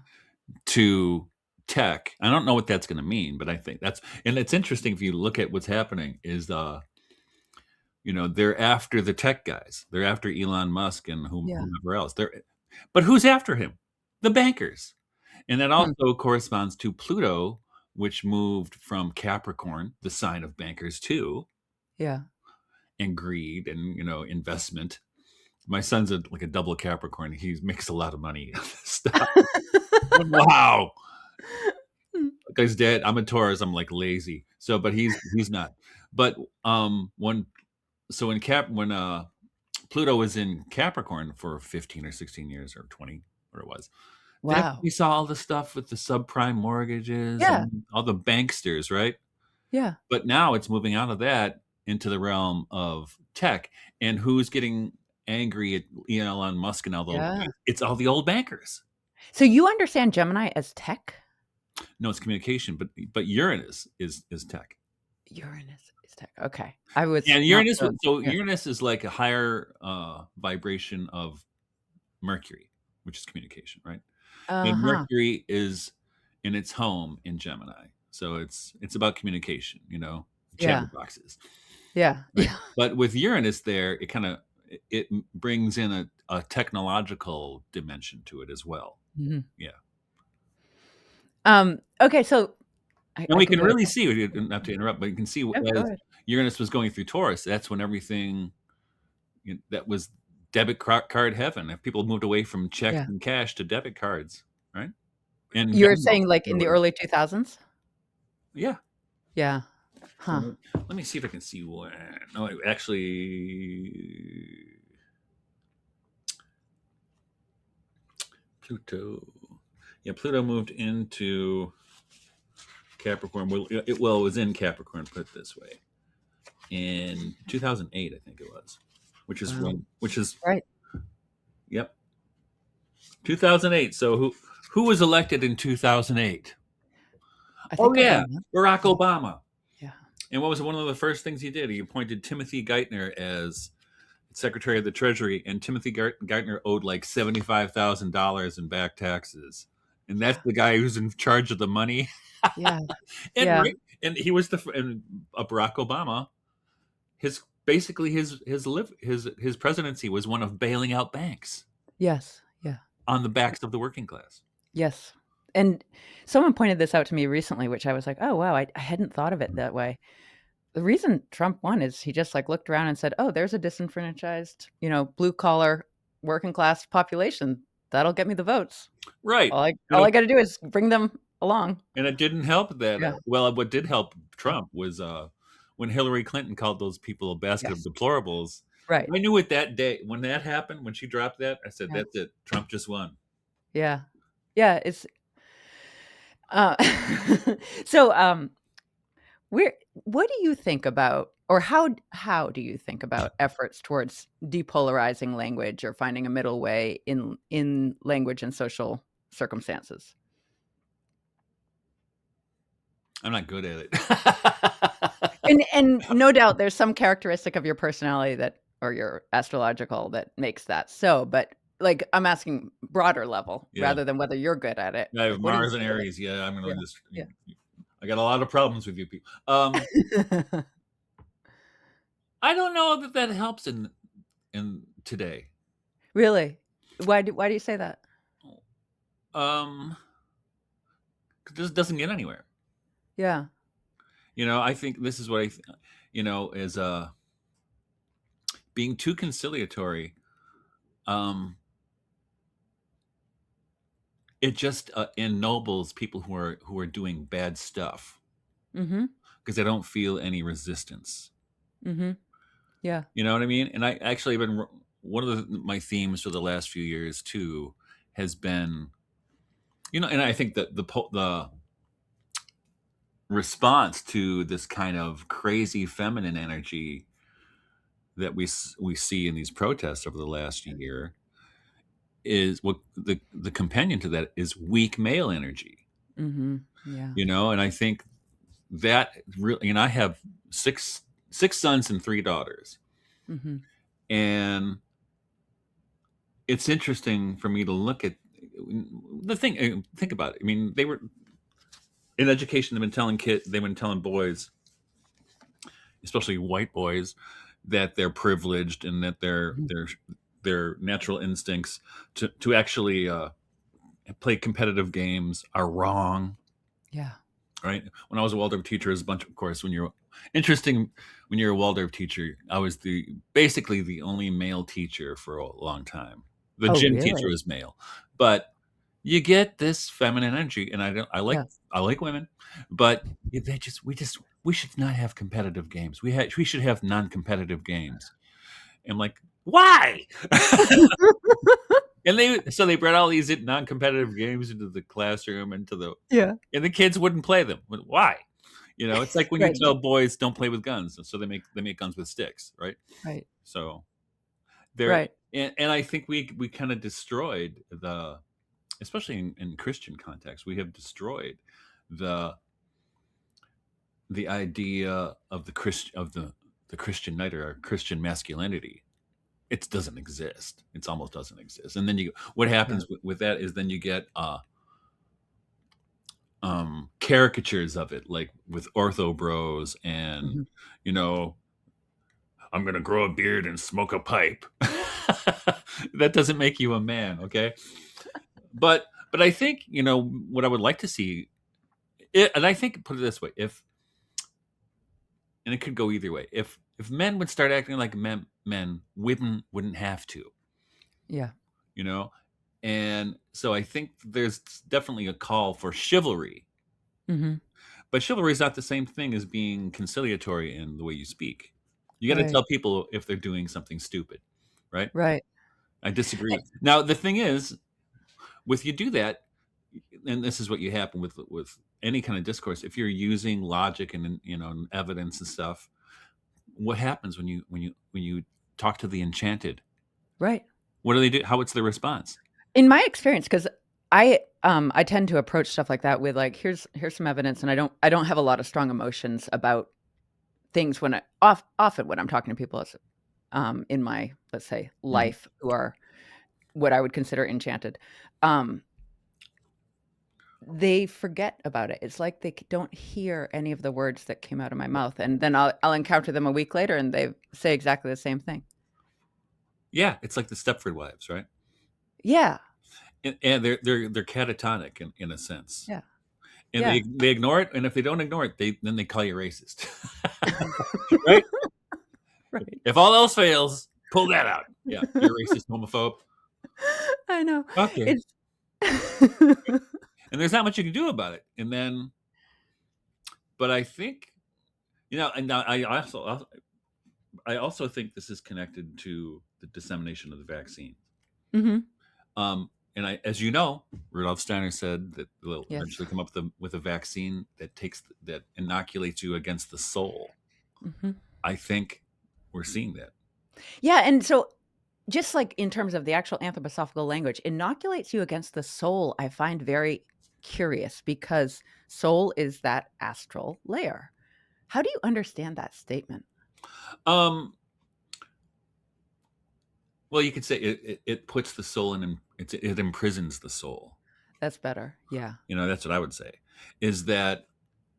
to tech. I don't know what that's going to mean, but I think and it's interesting if you look at what's happening is they're after the tech guys. They're after Elon Musk and Yeah. whomever else. But who's after him? The bankers. And that Hmm. also corresponds to Pluto, which moved from Capricorn, the sign of bankers too, Yeah. and greed and investment. My son's like a double Capricorn. He makes a lot of money. Stop. Wow. Hmm. Guy's dead. I'm a Taurus. I'm like lazy. So, but he's not. But when Pluto was in Capricorn for 15 or 16 years or 20, or it was. That's Wow. we saw all the stuff with the subprime mortgages Yeah. and all the banksters, right? Yeah. But now it's moving out of that into the realm of tech. And who's getting angry at Elon Musk and all those Yeah. guys? It's all the old bankers. So you understand Gemini as tech? No, it's communication, but Uranus is tech. Uranus is tech. Okay. I was And not Uranus, so so yeah. Uranus is like a higher vibration of Mercury, which is communication, right? And Uh-huh. Mercury is in its home in Gemini, so it's about communication, Yeah. chatterboxes, Yeah. right? Yeah. But with Uranus there, it brings in a technological dimension to it as well. Mhm. Yeah, Okay, so and I we can can go to really see, not to interrupt, but you can see no, go as ahead. Uranus was going through Taurus, that's when everything that was debit card heaven. If people moved away from checks Yeah. and cash to debit cards, right? And You're Venmo, saying, like, in the really. early 2000s? Yeah. Yeah. So Huh. let me see if I can see when. No, actually, Pluto. Yeah, Pluto moved into Capricorn. Well, it was in Capricorn. Put it this way, in 2008, I think it was, Wow. which is Right. yep, 2008. So who was elected in 2008? I Oh think yeah, Obama. Barack Yeah. Obama. Yeah. And what was one of the first things he did? He appointed Timothy Geithner as Secretary of the Treasury, and Timothy Geithner owed like $75,000 in back taxes, and that's Yeah. the guy who's in charge of the money. Yeah. and Yeah. right, and he was Barack Obama. His presidency was one of bailing out banks Yes. Yeah. on the backs of the working class. Yes. And someone pointed this out to me recently, which I was like, "Oh, wow, I hadn't thought of it that way." The reason Trump won is he just, like, looked around and said, "Oh, there's a disenfranchised, blue collar, working class population. That'll get me the votes. Right. All I gotta do is bring them along." And it didn't help that. Yeah. Well, what did help Yeah. Trump was when Hillary Clinton called those people a basket of Yes. deplorables. Right. I knew it that day when that happened. When she dropped that, I said, Yeah. "That's it. Trump just won." Yeah. Yeah, it's, uh so, where what do you think about or how do you think about efforts towards depolarizing language or finding a middle way in language and social circumstances? I'm not good at it. And no doubt there's some characteristic of your personality that or your astrological that makes that so, but, like, I'm asking broader level Yeah. rather than whether you're good at it. I have Like, what do you Mars and think of it? Aries. Yeah, I'm gonna Yeah, just. yeah. I got a lot of problems with you people. I don't know that that helps in today. Really? Why do you say that? Um, 'Cause this doesn't get anywhere. Yeah. I think this is what is being too conciliatory. Um, it just ennobles people who are doing bad stuff Mhm, because they don't feel any resistance. mhm. Yeah. You know what I mean? And I actually have been one of my themes for the last few years too has been, and I think that the response to this kind of crazy feminine energy that we see in these protests over the last year is what the companion to that is weak male energy. Mhm. Yeah. And I think that really, I have six sons and three daughters, Mhm. and it's interesting for me to look at the thing. Think about it. I mean, they were in education. They've been telling boys, especially white boys, that they're privileged and that Mhm. their natural instincts to actually play competitive games are wrong. Yeah. Right. When I was a Waldorf teacher, as a bunch of course, interesting when you're a Waldorf teacher, I was basically the only male teacher for a long time. The Oh, gym teacher really? was male, but you get this feminine energy, and Yeah. I like women, but we should not have competitive games. We should have non-competitive games. I'm like, why? And they brought all these non-competitive games into the classroom, Yeah. and the kids wouldn't play them. Why? It's like when you Right, tell boys don't play with guns, so they make guns with sticks, right? right, So there, right. and I think we kind of destroyed especially in Christian context, we have destroyed the the idea of the Christian knight or Christian masculinity. It doesn't exist. It almost doesn't exist. And then what Yeah. happens with that is then you get caricatures of it, like with ortho bros and Mhm. you know I'm gonna grow a beard and smoke a pipe. That doesn't make you a man, okay? But I think what I would like to see, and I think put it this way, if and it could go either way. If men would start acting like men, women wouldn't have to, Yeah. you know. And so I think there's definitely a call for chivalry, Mhm. but chivalry is not the same thing as being conciliatory in the way you speak. You got to Right, tell people if they're doing something stupid, right? right. I disagree. Now the thing is, with you do that, and this is what you happen with any kind of discourse. If you're using logic and and evidence and stuff, what happens when you talk to the enchanted? Right. What do they do? What's their response? In my experience, because I tend to approach stuff like that with, like, here's some evidence, and I don't have a lot of strong emotions about things when often when I'm talking to people as, in my, let's say, Mhm. life who are what I would consider enchanted. Um, they forget about it. It's like they don't hear any of the words that came out of my mouth, and then I'll encounter them a week later, and they say exactly the same thing. Yeah, it's like the Stepford Wives, right? Yeah, And they're catatonic in a sense, yeah, and yeah. they ignore it. And if they don't ignore it, they call you racist, right? Right. If all else fails, pull that out. Yeah, you're racist, homophobe. I know. Okay, It's and there's not much you can do about it. But I think and now I also think this is connected to the dissemination of the vaccine. Mhm. And as you know, Rudolf Steiner said that they'll Yes. eventually come up with a vaccine that inoculates you against the soul. Mhm. I think we're seeing that. Yeah, and so just like in terms of the actual anthroposophical language, inoculates you against the soul, I find very curious because soul is that astral layer. How do you understand that statement? Um, well, you could say it puts the soul in, it imprisons the soul. That's better. Yeah. That's what I would say. Is that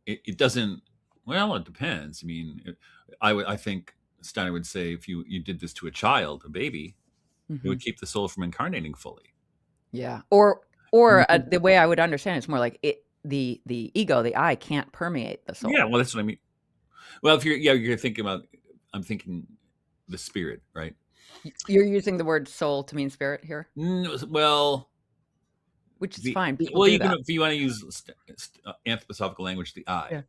it doesn't. Well, it depends. I mean, I think Steiner would say if you did this to a child, a baby, it Mhm. would keep the soul from incarnating fully. Yeah. Or Mhm. the way I would understand it's more like the ego, the I can't permeate the Yeah, soul. well, that's what I mean. Well, if you're thinking about, I'm thinking the spirit, right? You're using the word soul to mean spirit here, Well, which is the fine. People well, do you can that. if you want to use anthroposophical language, the Yeah. I,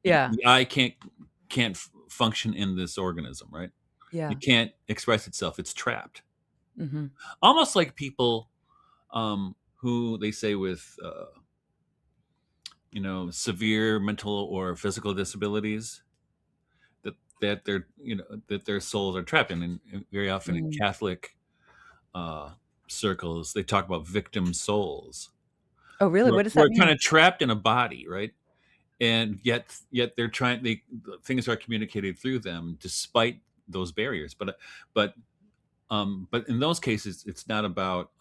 Yeah. the I can't function in this organism, right? Yeah. It can't express itself. It's trapped. Mhm. Almost like people who they say with severe mental or physical disabilities, that their souls are trapped and very often in Mm. Catholic uh, circles they talk about victim souls Oh, really? who are, What does who that are kind mean? of trapped in a body, right? And yet things are communicated through them despite those barriers. But in those cases, it's not about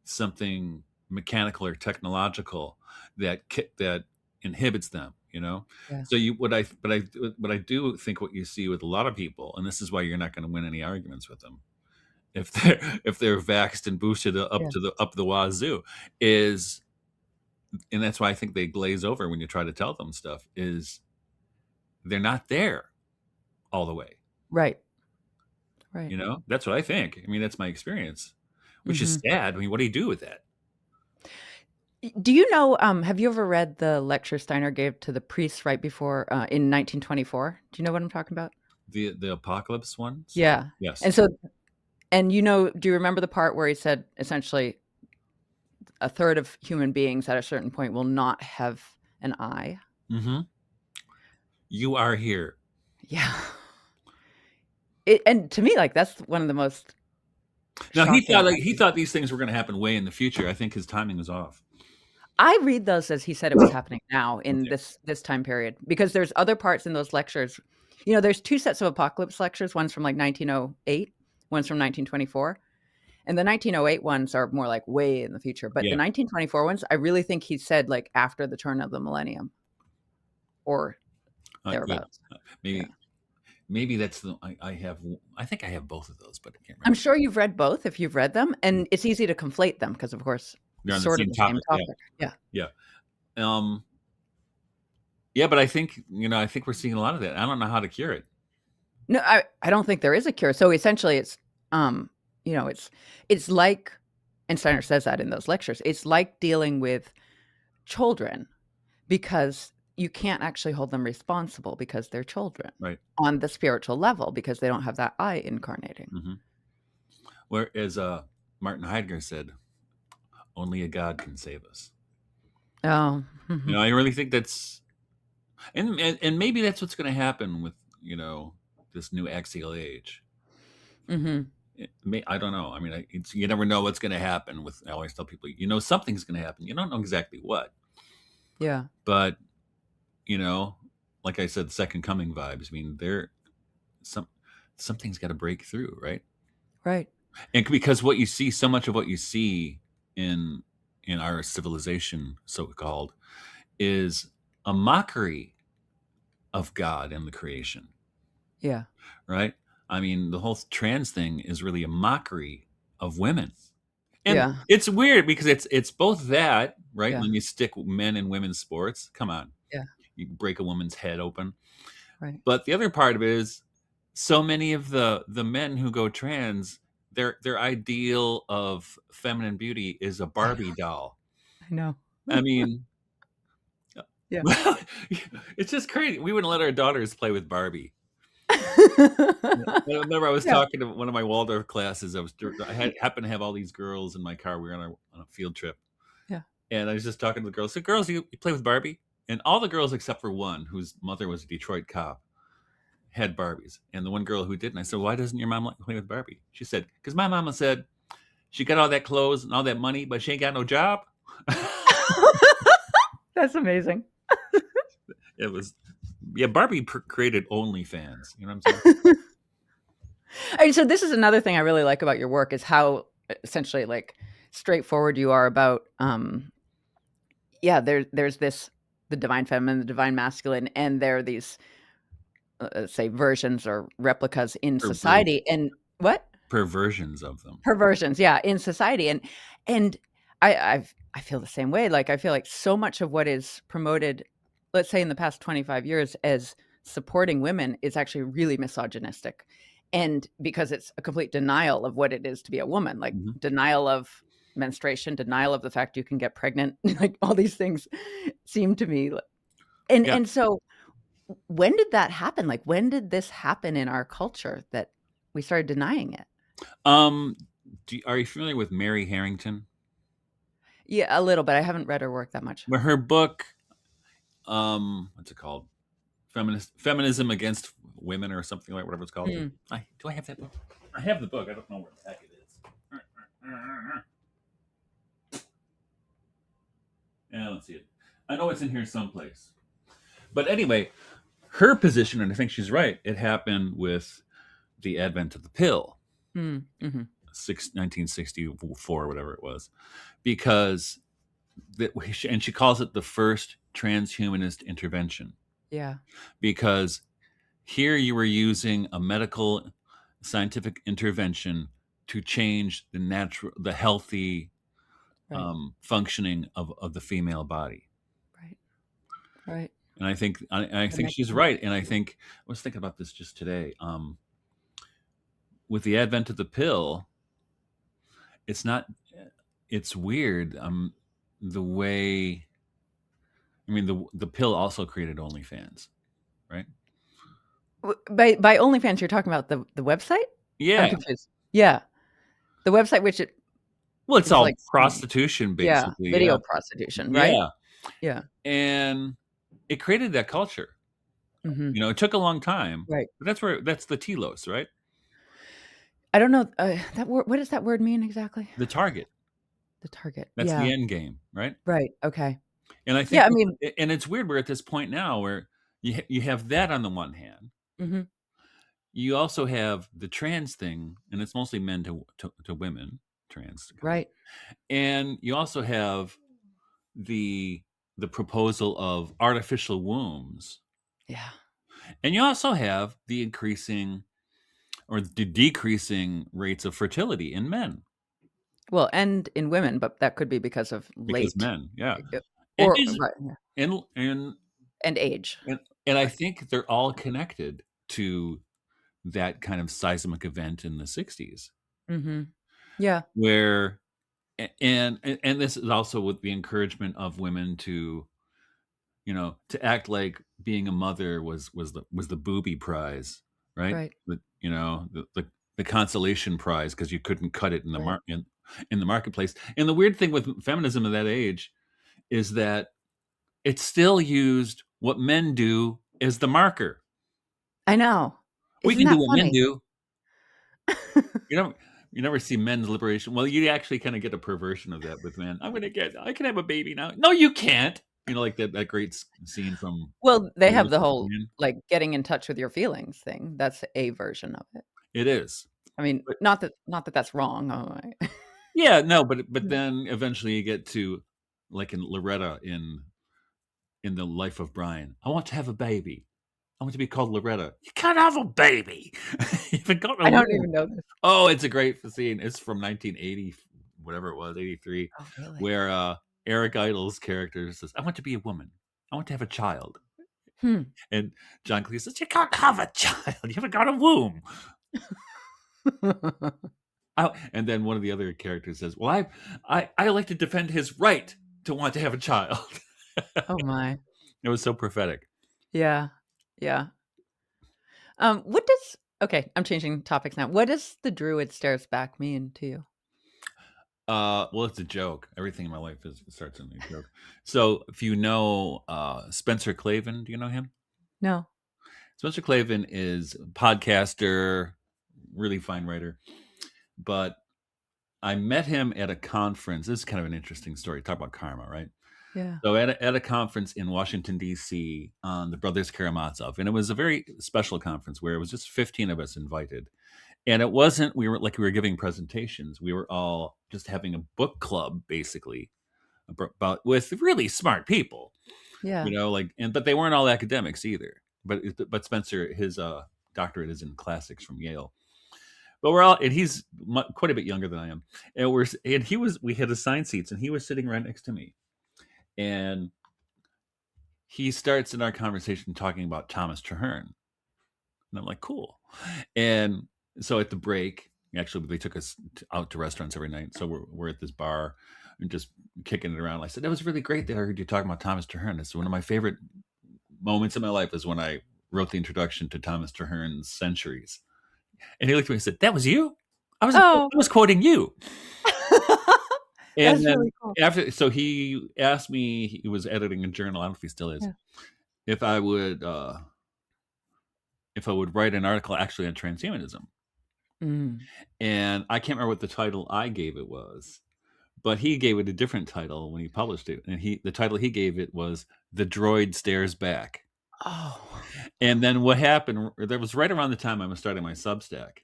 something mechanical or technological that inhibits them. Yeah. So what I do think what you see with a lot of people, and this is why you're not going to win any arguments with them if they're vaxxed and boosted Yeah. up the wazoo, is, and that's why I think they glaze over when you try to tell them stuff, is they're not there all the way. Right. Right. That's what I think. I mean, that's my experience, which is Mhm. sad. I mean, what do you do with that? Do you know, have you ever read the lecture Steiner gave to the priests right before, in 1924? Do you know what I'm talking about? The apocalypse ones? Yeah. Yes. And so and do you remember the part where he said essentially a third of human beings at a certain point will not have an eye? Hmm. You are here. Yeah. And to me, like, that's one of the most Now shocking he ideas. thought these things were going to happen way in the future. I think his timing was off. I read those as he said it was happening now in Okay. this time period, because there's other parts in those lectures. There's 2 sets of apocalypse lectures, one's from, like, 1908, one's from 1924, and the 1908 ones are more, like, way in the future, but the Yeah. 1924 ones, I really think he said, like, after the turn of the millennium or Good. thereabouts. Yeah. Maybe that's the I have. I think I have both of those, but I can't I'm remember. sure you've read both if you've read them, and it's easy to conflate them because, of course, They're on the sort of same the same topic. Yeah. topic. Yeah. Yeah. Um. Yeah, but I think we're seeing a lot of that. I don't know how to cure it. No, I don't think there is a cure. So essentially it's, um, it's like, and Steiner says that in those lectures, it's like dealing with children because you can't actually hold them responsible because they're children Right. on the spiritual level because they don't have that I incarnating. Hmm. Whereas Martin Heidegger said, "Only a God can save us." Oh, mhm, I really think that's, and maybe that's what's going to happen with you know this new axial age. mhm, I don't know. I mean, you never know what's going to happen. I always tell people, something's going to happen. You don't know exactly what, yeah, but you know, like I said, second coming vibes. I mean, some something's got to break through, right? right, And because so much of what you see in our civilization, so called, is a mockery of God and the creation, yeah, right? I mean, the whole trans thing is really a mockery of women. And yeah, it's weird because it's both that, right? yeah, When you stick men in women's sports, come on, yeah, you break a woman's head open. right. But the other part of it is so many of the men who go trans, their ideal of feminine beauty is a Barbie doll. I know. I mean, Yeah. it's just crazy. We wouldn't let our daughters play with Barbie. Yeah. I remember I was Yeah, talking to one of my Waldorf classes. Happened to have all these girls in my car. We were on a field trip, yeah. and I was just talking to the girls. So, girls, you play with Barbie? And all the girls except for one, whose mother was a Detroit cop, had Barbies, and the one girl who didn't, I said, "Why doesn't your mom let you play with Barbie?" She said, "Because my mama said she got all that clothes and all that money, but she ain't got no job." That's amazing. It was, yeah. Barbie created OnlyFans. You know what I'm saying? And so this is another thing I really like about your work is how essentially like straightforward you are about there's this the divine feminine, the divine masculine, and there are these say versions or replicas in Perversion, society. And what? perversions of them. Perversions, yeah, in society. And I feel the same way. Like I feel like so much of what is promoted, let's say in the past 25 years as supporting women is actually really misogynistic. And because it's a complete denial of what it is to be a woman, like Hmm. denial of menstruation, denial of the fact you can get pregnant, like all these things seem to me Yeah. and so when did that happen? Like when did this happen in our culture that we started denying it? Um, are you familiar with Mary Harrington? Yeah, a little bit. I haven't read her work that much. But her book, what's it called? Feminism against women or something like whatever it's called. Mm. Do I have that book? I have the book. I don't know where the heck it is. Yeah, let's see it. I know it's in here someplace. But anyway, her position, and I think she's right, it happened with the advent of the pill, Mm, mhm. 1964, whatever it was, because and she calls it the first transhumanist intervention, Yeah, because here you were using a medical scientific intervention to change the healthy right, functioning of the female body. right, right. And I That think makes she's sense. right. And I was thinking about this just today. With the advent of the pill, it's not. It's weird. The way. I mean, the pill also created OnlyFans, right? By OnlyFans, you're talking about the website? I'm Yeah. confused. Yeah, the website which it Well, it's is all like streaming. prostitution, Yeah, basically. Yeah. video prostitution, right? Yeah. Yeah. And it created that culture. Mhm. It took a long time, Right. but that's the telos, right? I don't know, that word what does that word mean exactly? The target. The target. That's the Yeah, end game, right? right, okay. And I Yeah, think, I mean and it's weird. We're at this point now where you have that on the one hand. mhm, You also have the trans thing, and it's mostly men to women, trans guys. right. And you also have the the proposal of artificial wombs, Yeah. and you also have the increasing or the decreasing rates of fertility in men Well, and in women, but that could be because of because late, men, yeah, uh, and or is right, yeah, and and and age. and I Right. think they're all connected to that kind of seismic event in the 60s Mhm. Yeah, where and this is also with the encouragement of women to to act like being a mother was the booby prize, right? right, The consolation prize because you couldn't cut it in right. in the marketplace. And the weird thing with feminism of that age is that it still used what men do as the marker. I know. We Isn't can do that what men funny? do. You know, you never see men's liberation. Well, you actually kind of get a perversion of that with men. I can have a baby now. No, you can't. Like that great scene from Well, they have Where's the the whole, Man? like, getting in touch with your feelings thing. That's a version of it. It is. I mean, But not that that's wrong. Oh, I yeah, no, but Yeah. then eventually you get to like in Loretta in the life of Brian. I want to have a baby. I want to be called Loretta. You can't have a baby. You haven't got a I don't womb. even know this. Oh, it's a great scene. It's from 1980, whatever it was, 83, Oh, really? where Eric Idle's character says, I want to be a woman. I want to have a child. Hmm. And John Cleese says, you can't have a child. You haven't got a womb. And then one of the other characters says, well, I like to defend his right to want to have a child. Oh my. It was so prophetic. Yeah. Yeah. What does okay, I'm changing topics now. What does the druid stares back mean to you? Well, it's a joke. Everything in my life starts in a joke. So if you know Spencer Clavin, do you know him? No. Spencer Clavin is a podcaster, really fine writer. But I met him at a conference. This is kind of an interesting story. Talk about karma, right? Yeah. So at a conference in Washington, D.C. on the Brothers Karamazov, and it was a very special conference where it was just 15 of us invited. And it wasn't, we were giving presentations. We were all just having a book club, basically, about with really smart people, Yeah. but they weren't all academics either. But Spencer, his doctorate is in classics from Yale. But we're all, and he's quite a bit younger than I am, we had assigned seats, and he was sitting right next to me, and he starts in our conversation talking about Thomas Traherne, and I'm like, cool. And so at the break, actually, they took us out to restaurants every night. So we're at this bar and just kicking it around. I said, that was really great that I heard you talking about Thomas Traherne. It's one of my favorite moments in my life is when I wrote the introduction to Thomas Traherne's Centuries. And he looked at me and said, that was you? I Oh. was quoting you. And That's then really cool. so he asked me, he was editing a journal, I don't know if he still is, Yeah. if I would write an article actually on transhumanism. Mm. And I can't remember what the title I gave it was, but he gave it a different title when he published it. And the title he gave it was The Droid Stares Back. Oh. And then what happened, that was right around the time I was starting my Substack.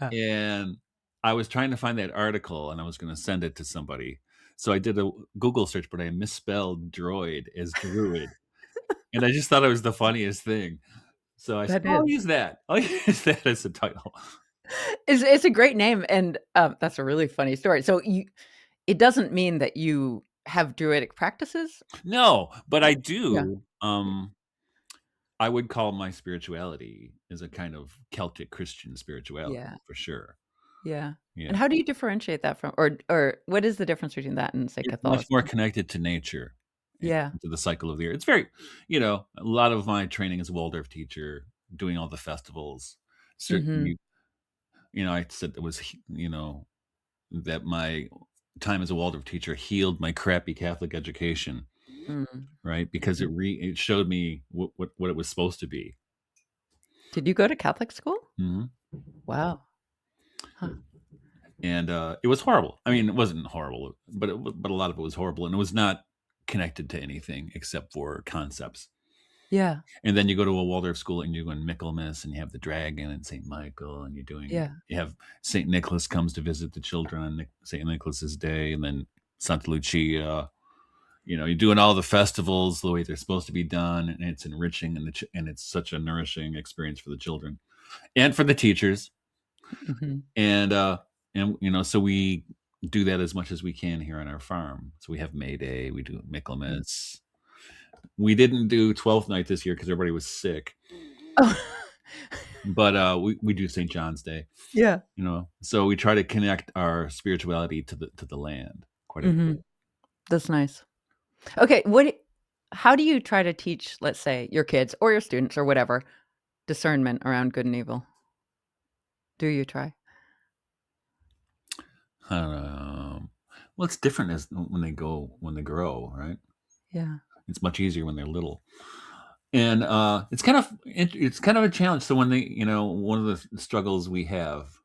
Yeah. And I was trying to find that article, and I was going to send it to somebody. So I did a Google search, but I misspelled droid as druid. And I just thought it was the funniest thing. So I said, That oh, I'll is. use that. I'll use that as a title. It's a great name, and, that's a really funny story. So it doesn't mean that you have druidic practices? No, but I Yeah. do. I would call my spirituality as a kind of Celtic Christian spirituality Yeah. for sure. Yeah. Yeah. And how do you differentiate that from or what is the difference between that and, say, It's much more Catholicism? connected to nature and Yeah. to the cycle of the year. It's very, a lot of my training as a Waldorf teacher, doing all the festivals. Mhm. Certainly, I said it was, that my time as a Waldorf teacher healed my crappy Catholic education, Mm. right? Because Mhm. it showed me what it was supposed to be. Did you go to Catholic school? Mhm. Wow. Huh. And it was horrible. I mean, it wasn't horrible, but but a lot of it was horrible, and it was not connected to anything except for concepts. Yeah. And then you go to a Waldorf school, and you're doing Michaelmas, and you have the dragon and Saint Michael, and Yeah. you have Saint Nicholas comes to visit the children on Saint Nicholas's Day, and then Santa Lucia. You're doing all the festivals the way they're supposed to be done, and it's enriching, and it's such a nourishing experience for the children and for the teachers. Mhm. And so we do that as much as we can here on our farm. So we have May Day, we do Mm. Michaelmas. We didn't do 12th night this year because everybody was sick, Oh. but we do St. John's Day. Yeah. So we try to connect our spirituality to the land quite a bit. Mhm. That's nice. Okay, how do you try to teach, let's say, your kids or your students or whatever, discernment around good and evil? Do you try? Well, it's different as when they grow, right? Yeah. It's much easier when they're little, and it's kind of a challenge. So when one of the struggles we have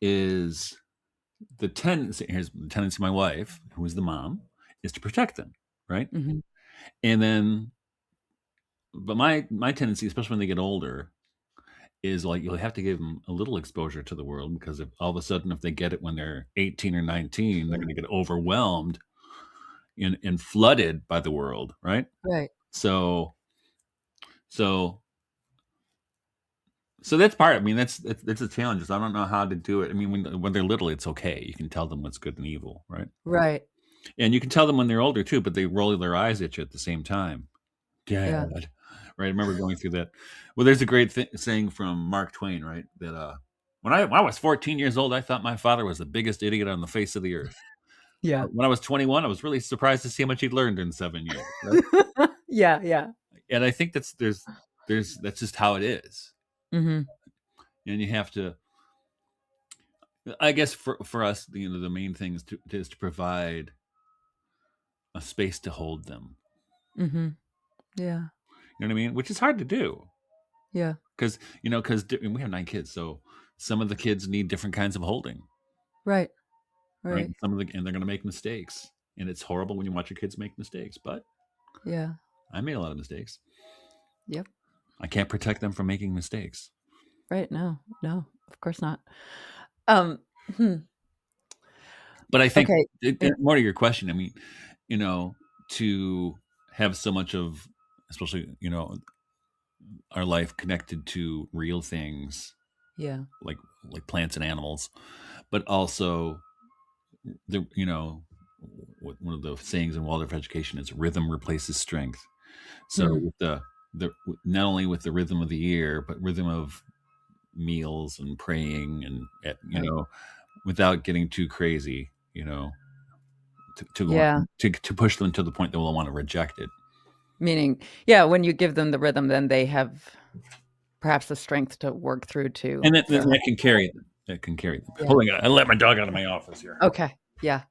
is here's the tendency of my wife, who is the mom, is to protect them, right? Mhm. And then, but my tendency, especially when they get older, is like you'll have to give them a little exposure to the world, because if all of a sudden, if they get it when they're 18 or 19, they're Yeah. going to get overwhelmed and flooded by the world, right? Right. So so so that's part. I mean, that's a challenge. I don't know how to do it. I mean, when they're little, it's okay. You can tell them what's good and evil, right? Right. And you can tell them when they're older too, but they roll their eyes at you at the same time. Dad, Yeah. right? I remember going through that. Well, there's a great saying from Mark Twain, right? That when I was 14 years old, I thought my father was the biggest idiot on the face of the earth. Yeah. But when I was 21, I was really surprised to see how much he'd learned in 7 years. Right? Yeah, yeah. And I think that's just how it is. Mhm. And you have to, I guess, for us, the main thing is to provide a space to hold them. Mhm. Yeah. You know what I mean? Which is hard to do. Yeah. Because we have 9 kids, so some of the kids need different kinds of holding, Right. right? Right. And they're going to make mistakes, and it's horrible when you watch your kids make mistakes. But Yeah. I made a lot of mistakes. Yep. I can't protect them from making mistakes. Right. No. No. Of course not. Um. Hmm. But I think Okay. Yeah. more to your question, I mean, you know, to have so much of, especially our life connected to real things Yeah. like plants and animals, but also one of the sayings in Waldorf education is rhythm replaces strength. So Hmm. with the not only with the rhythm of the year, but rhythm of meals and praying and Right. without getting too crazy, Yeah. to push them to the point that they'll want to reject it. Meaning, yeah, when you give them the rhythm, then they have perhaps the strength to work through to And that, their that higher can self. carry them. That can carry them. Yeah. Hold on, I let my dog out of my office here. Okay. Yeah.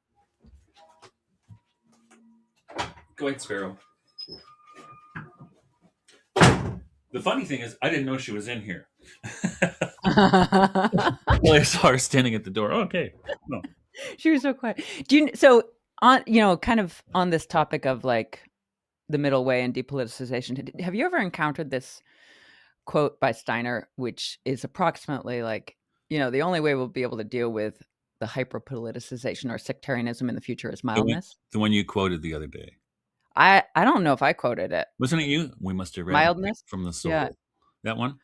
Go ahead, Sparrow. The funny thing is, I didn't know she was in here. Well, I saw her standing at the door. Oh, okay. No. She was so quiet. Do you so on kind of on this topic of like the middle way and depoliticization, have you ever encountered this quote by Steiner, which is approximately like, the only way we'll be able to deal with the hyper politicization or sectarianism in the future is The one, mildness? the one you quoted the other day. I don't know if I quoted it. Wasn't it you? We must eradicate Mildness? from the Yeah. soul. That one?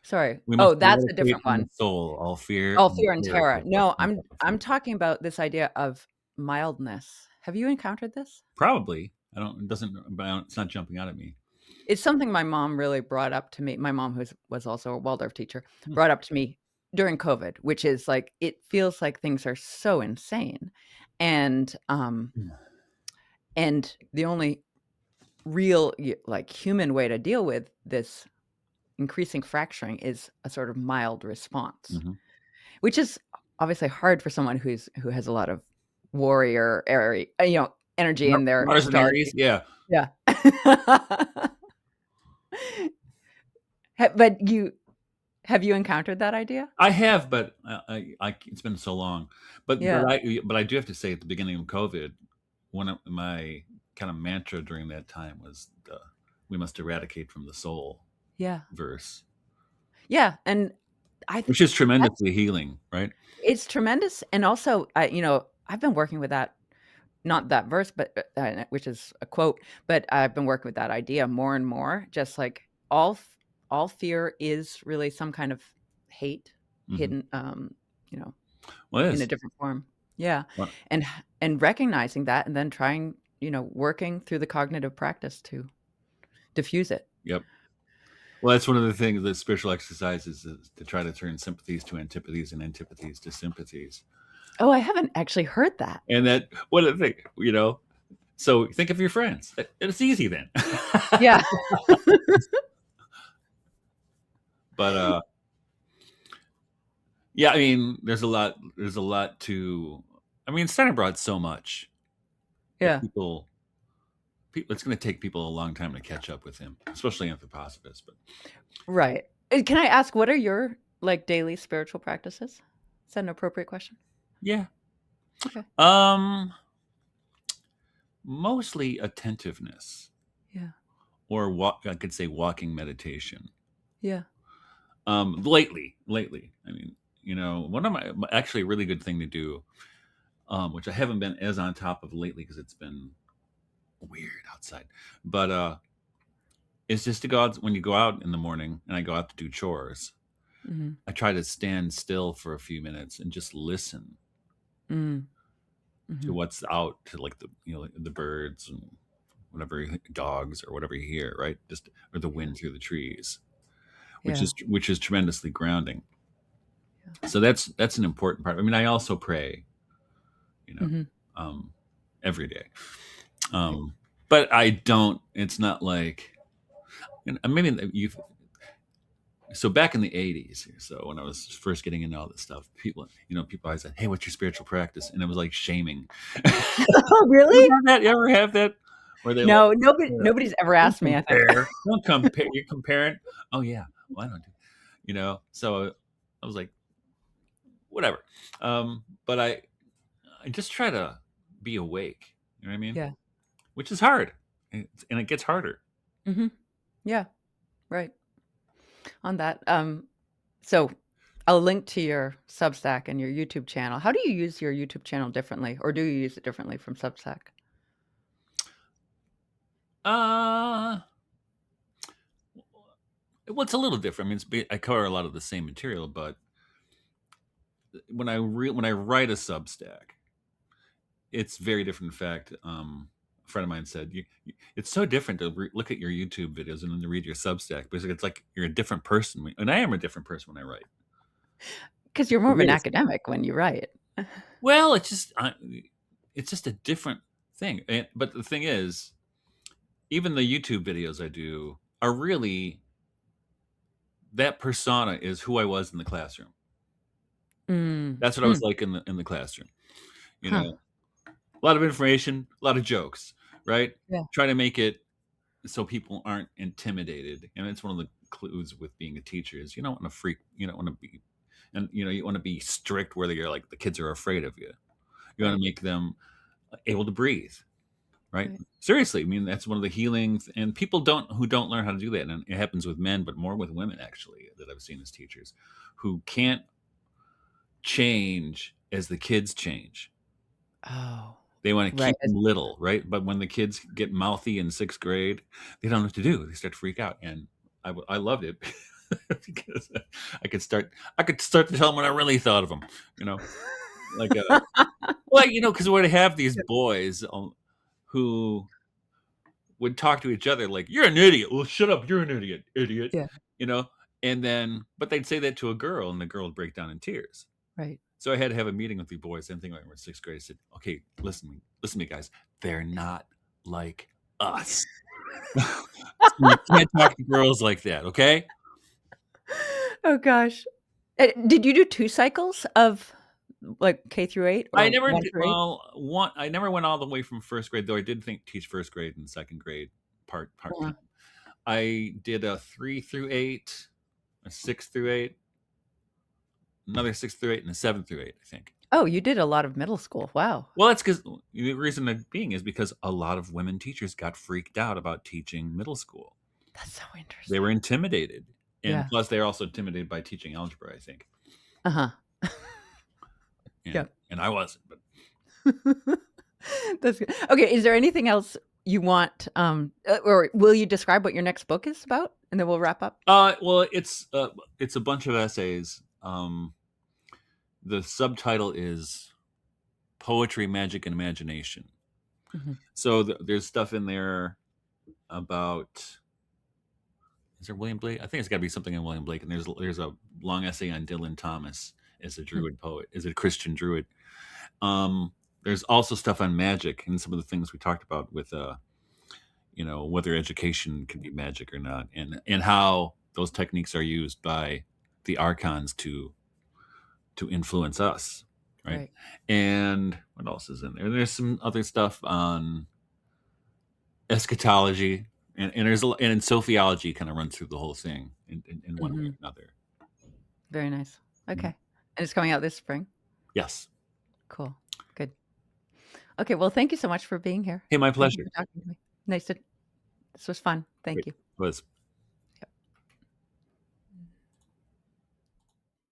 Sorry. We must Oh, that's a eradicate different from the one. soul all fear Oh, and fear and terror. terror. No, I'm Fear. I'm talking about this idea of mildness. Have you encountered this? Probably. I don't. It doesn't. It's not jumping out at me. It's something my mom really brought up to me. My mom, who was also a Waldorf teacher, Hmm. brought up to me during COVID, which is like it feels like things are so insane, and the only real like human way to deal with this increasing fracturing is a sort of mild response, Mm-hmm. which is obviously hard for someone who has a lot of warrior energy in their Mars and star. Aries. Yeah, Yeah. But have you encountered that idea? I have, but it's been so long. Yeah. But I do have to say, at the beginning of COVID, one of my kind of mantra during that time was the "We must eradicate from the soul" Yeah. verse, Yeah, and I th which is that's tremendously healing, right? it's tremendous, and also, I've been working with that not that verse, but, which is a quote, but I've been working with that idea more and more, just like all fear is really some kind of hate Mm-hmm. hidden, you know, Well, it in a is. different form. Yeah, Well, and recognizing that and then trying, working through the cognitive practice to diffuse it. yep. Well, that's one of the things that spiritual exercises is to try to turn sympathies to antipathies and antipathies to sympathies. Oh, I haven't actually heard that. And that one of the things. So think of your friends. It's easy then. Yeah. But yeah, I mean, there's a lot. There's a lot to. I mean, Steiner brought so much that Yeah. it's going to take people a long time to catch up with him, especially anthroposophists. But Right. Can I ask what are your, like, daily spiritual practices? Is that an appropriate question? yeah, Okay. um, mostly attentiveness, Yeah. or I could say walking meditation. Yeah. Lately, I mean, one of my actually a really good thing to do, which I haven't been as on top of lately because it's been weird outside, but is just to go out when you go out in the morning, and I go out to do chores. Mhm. I try to stand still for a few minutes and just listen Mm. to Mhm. what's out, to like the birds and whatever dogs or whatever you hear, right? Just or the Yeah. wind through the trees, Yeah. which is tremendously grounding. Yeah. So that's an important part. I mean, I also pray, you know, Mhm. um, every day. Right. But I don't. It's not like maybe you. So back in the '80s, so when I was first getting into all this stuff, people always said, "Hey, what's your spiritual practice?" And it was like shaming. Oh, really? You ever have that? Where they like, No, nobody's ever don't asked me, I think. compare. Don't compare. You're comparing. Oh yeah. Well, I don't do, So I was like, whatever. But I just try to be awake. You know what I mean? Yeah. Which is hard, and it gets harder. Mhm. Yeah, right. On that, so I'll link to your Substack and your YouTube channel. How do you use your YouTube channel differently, or do you use it differently from Substack? Uh, well, it's a little different. I mean, I cover a lot of the same material, but when I write a Substack, it's very different. In fact, a friend of mine said, "It's so different to look at your YouTube videos and then to read your Substack because it's like you're a different person." And I am a different person when I write. Because you're The more of an weirdest. academic when you write. Well, it's just a different thing. But the thing is, even the YouTube videos I do are really that persona is who I was in the classroom. Mm. That's what I was Mm. like in the classroom. You Huh. know, a lot of information, a lot of jokes, right? Yeah. Try to make it so people aren't intimidated. And it's one of the clues with being a teacher is you don't want to be, and you want to be strict where you're like the kids are afraid of you. You want Right. to make them able to breathe, right? Right. Seriously, I mean that's one of the healings, and people don't learn how to do that, and it happens with men, but more with women actually that I've seen as teachers, who can't change as the kids change. Oh, They want to right. keep them little, right? But when the kids get mouthy in sixth grade, they don't know what to do. They start to freak out, and I loved it because I could start to tell them what I really thought of them, you know, like well, because we'd have these Yeah. boys who would talk to each other like, "You're an idiot." Well, shut up. You're an idiot, idiot. Yeah. You know, and then but they'd say that to a girl, and the girl would break down in tears. Right. So I had to have a meeting with the boys. Same thing when we were in sixth grade. I said, "Okay, listen to me, guys. They're not like us. So you can't talk to girls like that, okay?" Oh gosh. Did you do 2 cycles of, like, K through 8 I or never 1 did. through 8? Well, one. I never went all the way from first grade, though. I did teach first grade and second grade part Uh-huh. time. I did a 3 through 8, a 6 through 8, another 6 through 8, and a 7 through 8. I think. Oh, you did a lot of middle school. Wow. Well, that's because the reason that being is because a lot of women teachers got freaked out about teaching middle school. That's so They interesting. were intimidated, and Yeah. plus they're also intimidated by teaching algebra, I think. Uh-huh. And Yep. and I wasn't, but That's good. Okay, is there anything else you want, or will you describe what your next book is about? And then we'll wrap up? well, it's a bunch of essays. The subtitle is Poetry, Magic, and Imagination. Mhm. So there's stuff in there about is there William Blake? I think it's got to be something in William Blake, and there's a long essay on Dylan Thomas as a Hmm. Druid poet, as a Christian Druid. Um, there's also stuff on magic and some of the things we talked about with whether education can be magic or not, and how those techniques are used by the archons to influence us, right? Right. And what else is in there? There's some other stuff on eschatology, and and sociology kind of runs through the whole thing in one way or Mhm. another. Very nice. Mhm. Okay. And it's coming out this spring? Yes. Cool. Good. Okay, well, thank you so much for being here. Hey, my Thank you pleasure. for talking to me. Nice to This was fun. Thank Great. you. It was.